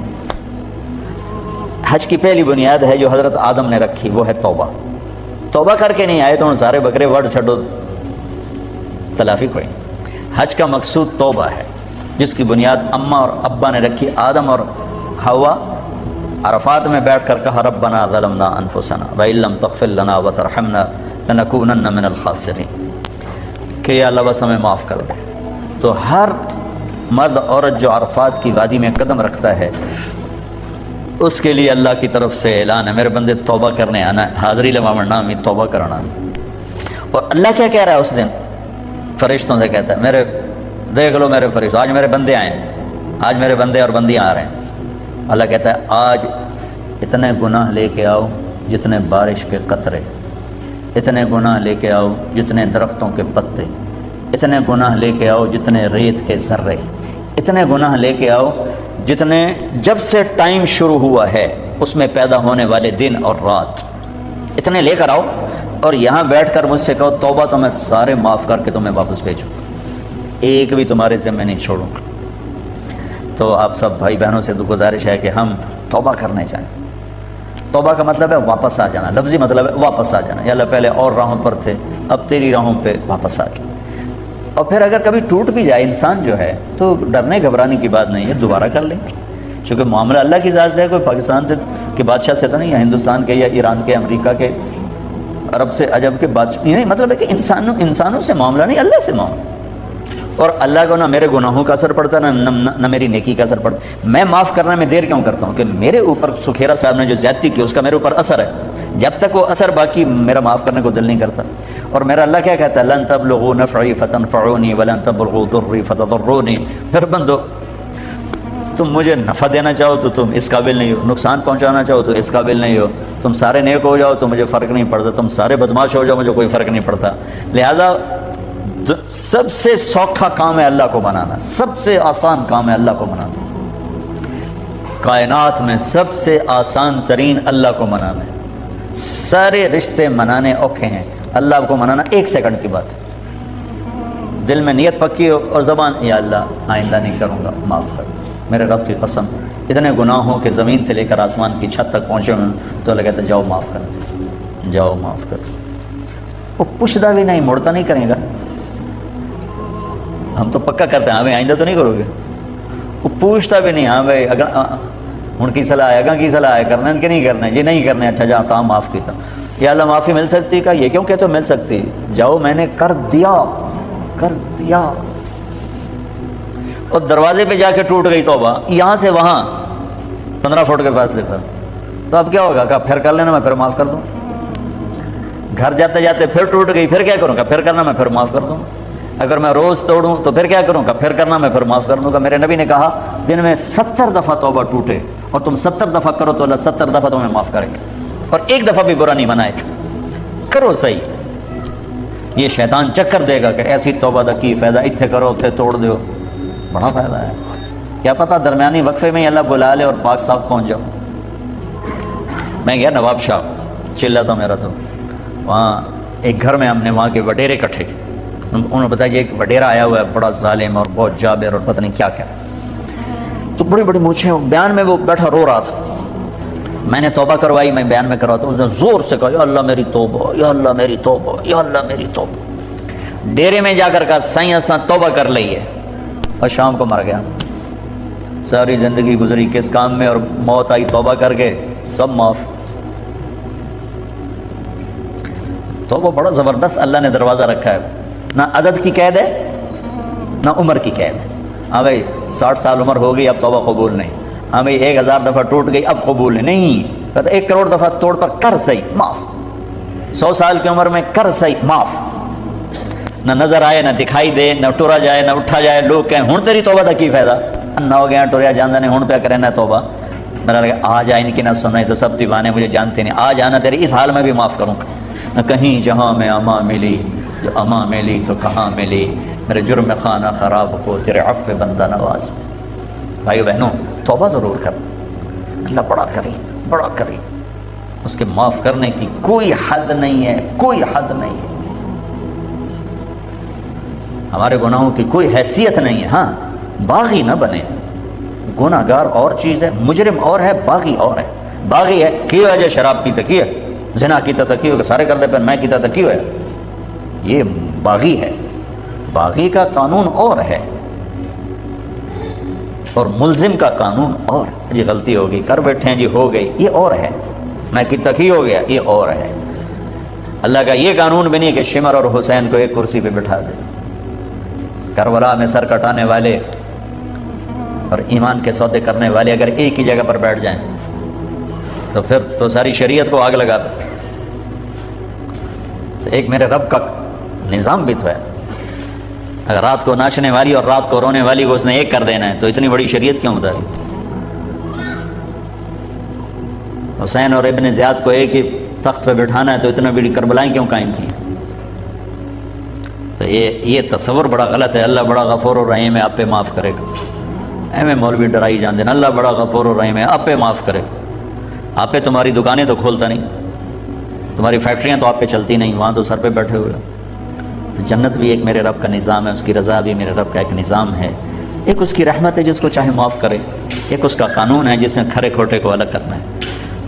حج کی پہلی بنیاد ہے جو حضرت آدم نے رکھی، وہ ہے توبہ. توبہ کر کے نہیں آئے تو ان سارے بکرے وڑ چھڈو، تلافی کوئی نہیں. حج کا مقصود توبہ ہے، جس کی بنیاد اماں اور ابا نے رکھی. آدم اور حوا عرفات میں بیٹھ کر کہا ربنا ظلمنا انفسنا وان لم تغفر لنا وترحمنا لنکونن من الخاسرین، کہ یا اللہ بس ہمیں معاف کر دے. تو ہر مرد عورت جو عرفات کی وادی میں قدم رکھتا ہے اس کے لیے اللہ کی طرف سے اعلان ہے میرے بندے توبہ کرنے آنا ہے، حاضری لمامر نامی توبہ کرانا. اور اللہ کیا کہہ رہا ہے اس دن؟ فرشتوں سے کہتا ہے میرے دیکھ لو میرے فرشتوں، آج میرے بندے آئے ہیں، آج میرے بندے اور بندیاں آ رہے ہیں. اللہ کہتا ہے آج اتنے گناہ لے کے آؤ جتنے بارش کے قطرے، اتنے گناہ لے کے آؤ جتنے درختوں کے پتے، اتنے گناہ لے کے آؤ جتنے ریت کے ذرے، اتنے گناہ لے کے آؤ جتنے جب سے ٹائم شروع ہوا ہے اس میں پیدا ہونے والے دن اور رات، اتنے لے کر آؤ. اور یہاں بیٹھ کر مجھ سے کہو توبہ، تو میں سارے معاف کر کے تمہیں واپس بھیجوں گا، ایک بھی تمہارے ذمہ نہیں چھوڑوں گا. تو آپ سب بھائی بہنوں سے گزارش ہے کہ ہم توبہ کرنے جائیں. توبہ کا مطلب ہے واپس آ جانا، لفظی مطلب ہے واپس آ جانا. یا اللہ پہلے اور راہوں پر تھے، اب تیری راہوں پہ واپس آ گئے. اور پھر اگر کبھی ٹوٹ بھی جائے انسان جو ہے تو ڈرنے گھبرانے کی بات نہیں ہے، دوبارہ کر لیں. چونکہ معاملہ اللہ کی ذات سے ہے، کوئی پاکستان سے کے بادشاہ سے تو نہیں، یا ہندوستان کے یا ایران کے، امریکہ کے، عرب سے عجب کے بادشاہ. نہیں، مطلب ہے کہ انسانوں سے معاملہ نہیں، اللہ سے معاملہ. اور اللہ کو نہ میرے گناہوں کا اثر پڑتا نہ میری نیکی کا اثر پڑتا. میں معاف کرنے میں دیر کیوں کرتا ہوں کہ میرے اوپر سکھیرا صاحب نے جو زیادتی کی اس کا میرے اوپر اثر ہے. جب تک وہ اثر باقی میرا معاف کرنے کو دل نہیں کرتا. اور میرا اللہ کیا کہتا ہے؟ لن تبلغوا نفعی فتنفعونی ولن تبلغوا ضری فتضرونی. پھر بندو تم مجھے نفع دینا چاہو تو تم اس قابل نہیں ہو، نقصان پہنچانا چاہو تو اس قابل نہیں ہو، تم سارے نیک ہو جاؤ تو مجھے فرق نہیں پڑتا، تم سارے بدماش ہو جاؤ مجھے کوئی فرق نہیں پڑتا. لہذا سب سے سوکھا کام ہے اللہ کو بنانا، سب سے آسان کام ہے اللہ کو بنانا. کائنات میں سب سے آسان ترین اللہ کو منانا ہے. سارے رشتے منانے اوکھے ہیں، اللہ کو منانا 1 سیکنڈ کی بات ہے. دل میں نیت پکی ہو اور زبان یا اللہ آئندہ نہیں کروں گا، معاف کر میرے رب کی قسم اتنے گناہ ہوں کہ زمین سے لے کر آسمان کی چھت تک پہنچے ہوئے تو اللہ کہتا ہے جاؤ معاف کر دے، جاؤ معاف کر. وہ پوچھتا بھی نہیں، مڑتا نہیں کرے گا. ہم تو پکا کرتے ہیں ہاں بھائی آئندہ تو نہیں کرو گے. وہ پوچھتا بھی نہیں، ہاں بھائی اگر ہن کی صلاح ہے، اگاں کی صلاح ہے، کرنا ہے کہ نہیں کرنا ہے، یہ نہیں کرنا ہے، اچھا جہاں کام معاف کیتا. یا اللہ معافی مل سکتی کا یہ کیوں کہتے ہو مل سکتی؟ جاؤ میں نے کر دیا، کر دیا. اور دروازے پہ جا کے ٹوٹ گئی توبہ، یہاں سے وہاں 15 فٹ کے فاصلے پر، تو اب کیا ہوگا؟ کہ پھر کر لینا میں پھر معاف کر دوں. گھر جاتے جاتے پھر ٹوٹ گئی، پھر کیا کروں گا؟ پھر کرنا میں پھر معاف کر دوں. اگر میں روز توڑوں تو پھر کیا کروں گا؟ پھر کرنا میں پھر معاف کر دوں گا. میرے نبی نے کہا دن میں 70 دفعہ توبہ ٹوٹے اور تم 70 دفعہ کرو تو اللہ 70 دفعہ تمہیں معاف کرے گا، اور 1 دفعہ بھی برا نہیں بنائے گا. کرو صحیح. یہ شیطان چکر دے گا کہ ایسی توبہ دا کی فائدہ، اتنے کرو اتنے توڑ دیو. بڑا فائدہ ہے. کیا پتہ درمیانی وقفے میں ہی اللہ بلا لے اور پاک صاف پہنچ جاؤ. میں گیا نواب شاہ، چلا تھا میرا تو وہاں ایک گھر میں ہم نے وہاں کے وڈیرے اکٹھے کیے. انہوں نے بتایا یہ ایک وڈیرا آیا ہوا ہے بڑا ظالم اور بہت جابر اور پتہ نہیں کیا کیا. تو بڑی بڑی مونچھیں، بیان میں وہ بیٹھا رو رہا تھا. میں نے توبہ کروائی، میں بیان میں کرواتا ہوں. اس نے زور سے کہا یا اللہ میری توبہ، یا اللہ میری توبہ، یا اللہ میری توبہ. ڈیرے میں جا کر کہا سائیں اساں توبہ کر لی ہے، اور شام کو مر گیا. ساری زندگی گزری کس کام میں، اور موت آئی توبہ کر کے سب معاف. توبہ بڑا زبردست اللہ نے دروازہ رکھا ہے. نہ عدد کی قید ہے نہ عمر کی قید ہے. ہاں بھائی 60 سال عمر ہو گئی اب توبہ قبول نہیں. ہاں بھائی 1000 دفعہ ٹوٹ گئی اب قبول نہیں. کہتا 1 کروڑ دفعہ توڑ پر کر صحیح معاف. 100 سال کی عمر میں کر صحیح معاف. نہ نظر آئے نہ دکھائی دے، نہ ٹورا جائے نہ اٹھا جائے، لوگ کہیں ہن تیری توبہ دا کی فائدہ، نہ ہو گیا ٹوریا جاندہ نے ہن پہ کرے نہ توبہ. میرا لگا آج آئے ان کی نہ سنائی تو سب دیوانے مجھے جانتے نہیں. آج آنا تیرے اس حال میں بھی معاف کروں گا. نہ کہیں جہاں میں اما ملی، جو اما ملی تو کہاں ملی، میرے جرم خانہ خراب کو تیرے عفو بندہ نواز. بھائیو بہنوں توبہ ضرور کر. اللہ بڑا کریم، بڑا کریم. اس کے معاف کرنے کی کوئی حد نہیں ہے، کوئی حد نہیں ہے. ہمارے گناہوں کی کوئی حیثیت نہیں ہے. ہاں باغی نہ بنے. گناہ گار اور چیز ہے، مجرم اور ہے، باغی اور ہے. باغی ہے کی وجہ شراب پیتا کی ہے، زنا کیتا تھا کی ہو، سارے کر دے پر میں کیتا تھا کی ہوا، یہ باغی ہے. باغی کا قانون اور ہے اور ملزم کا قانون اور. جی غلطی ہو گئی کر بیٹھے ہیں جی ہو گئی، یہ اور ہے. میں کیتا کی ہو گیا، یہ اور ہے. اللہ کا یہ قانون بھی نہیں کہ شمر اور حسین کو ایک کرسی پہ بٹھا دے. کربلا میں سر کٹانے والے اور ایمان کے سودے کرنے والے اگر ایک ہی جگہ پر بیٹھ جائیں تو پھر تو ساری شریعت کو آگ لگا دو. تو ایک میرے رب کا نظام بھی تو ہے. اگر رات کو ناچنے والی اور رات کو رونے والی کو اس نے ایک کر دینا ہے تو اتنی بڑی شریعت کیوں اتاری؟ حسین اور ابن زیاد کو ایک ہی تخت پہ بٹھانا ہے تو اتنا بڑی کربلائیں کیوں قائم کی؟ تو یہ تصور بڑا غلط ہے. اللہ بڑا غفور و رحیم ہے، آپ پہ معاف کرے گا. ایویں مولوی ڈرائی جان دینا، اللہ بڑا غفور و رحیم ہے، آپ پہ معاف کرے گا. آپ پہ تمہاری دکانیں تو کھولتا نہیں، تمہاری فیکٹریاں تو آپ پہ چلتی نہیں، وہاں تو سر پہ بیٹھے ہوئے. تو جنت بھی ایک میرے رب کا نظام ہے، اس کی رضا بھی میرے رب کا ایک نظام ہے. ایک اس کی رحمت ہے جس کو چاہے معاف کرے، ایک اس کا قانون ہے جس نے کھرے کھوٹے کو الگ کرنا ہے.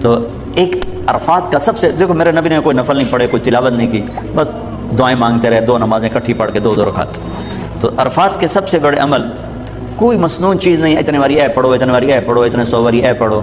تو ایک عرفات کا سب سے دیکھو میرے نبی نے کوئی نفل نہیں پڑھے، کوئی تلاوت نہیں کی، بس دعائیں مانگتے رہے، 2 نمازیں اکٹھی پڑھ کے 2 رکعت. تو عرفات کے سب سے بڑے عمل کوئی مسنون چیز نہیں. اتنے باری اے پڑھو، اتنے باری اے پڑھو، اتنے 100 باری اے پڑھو.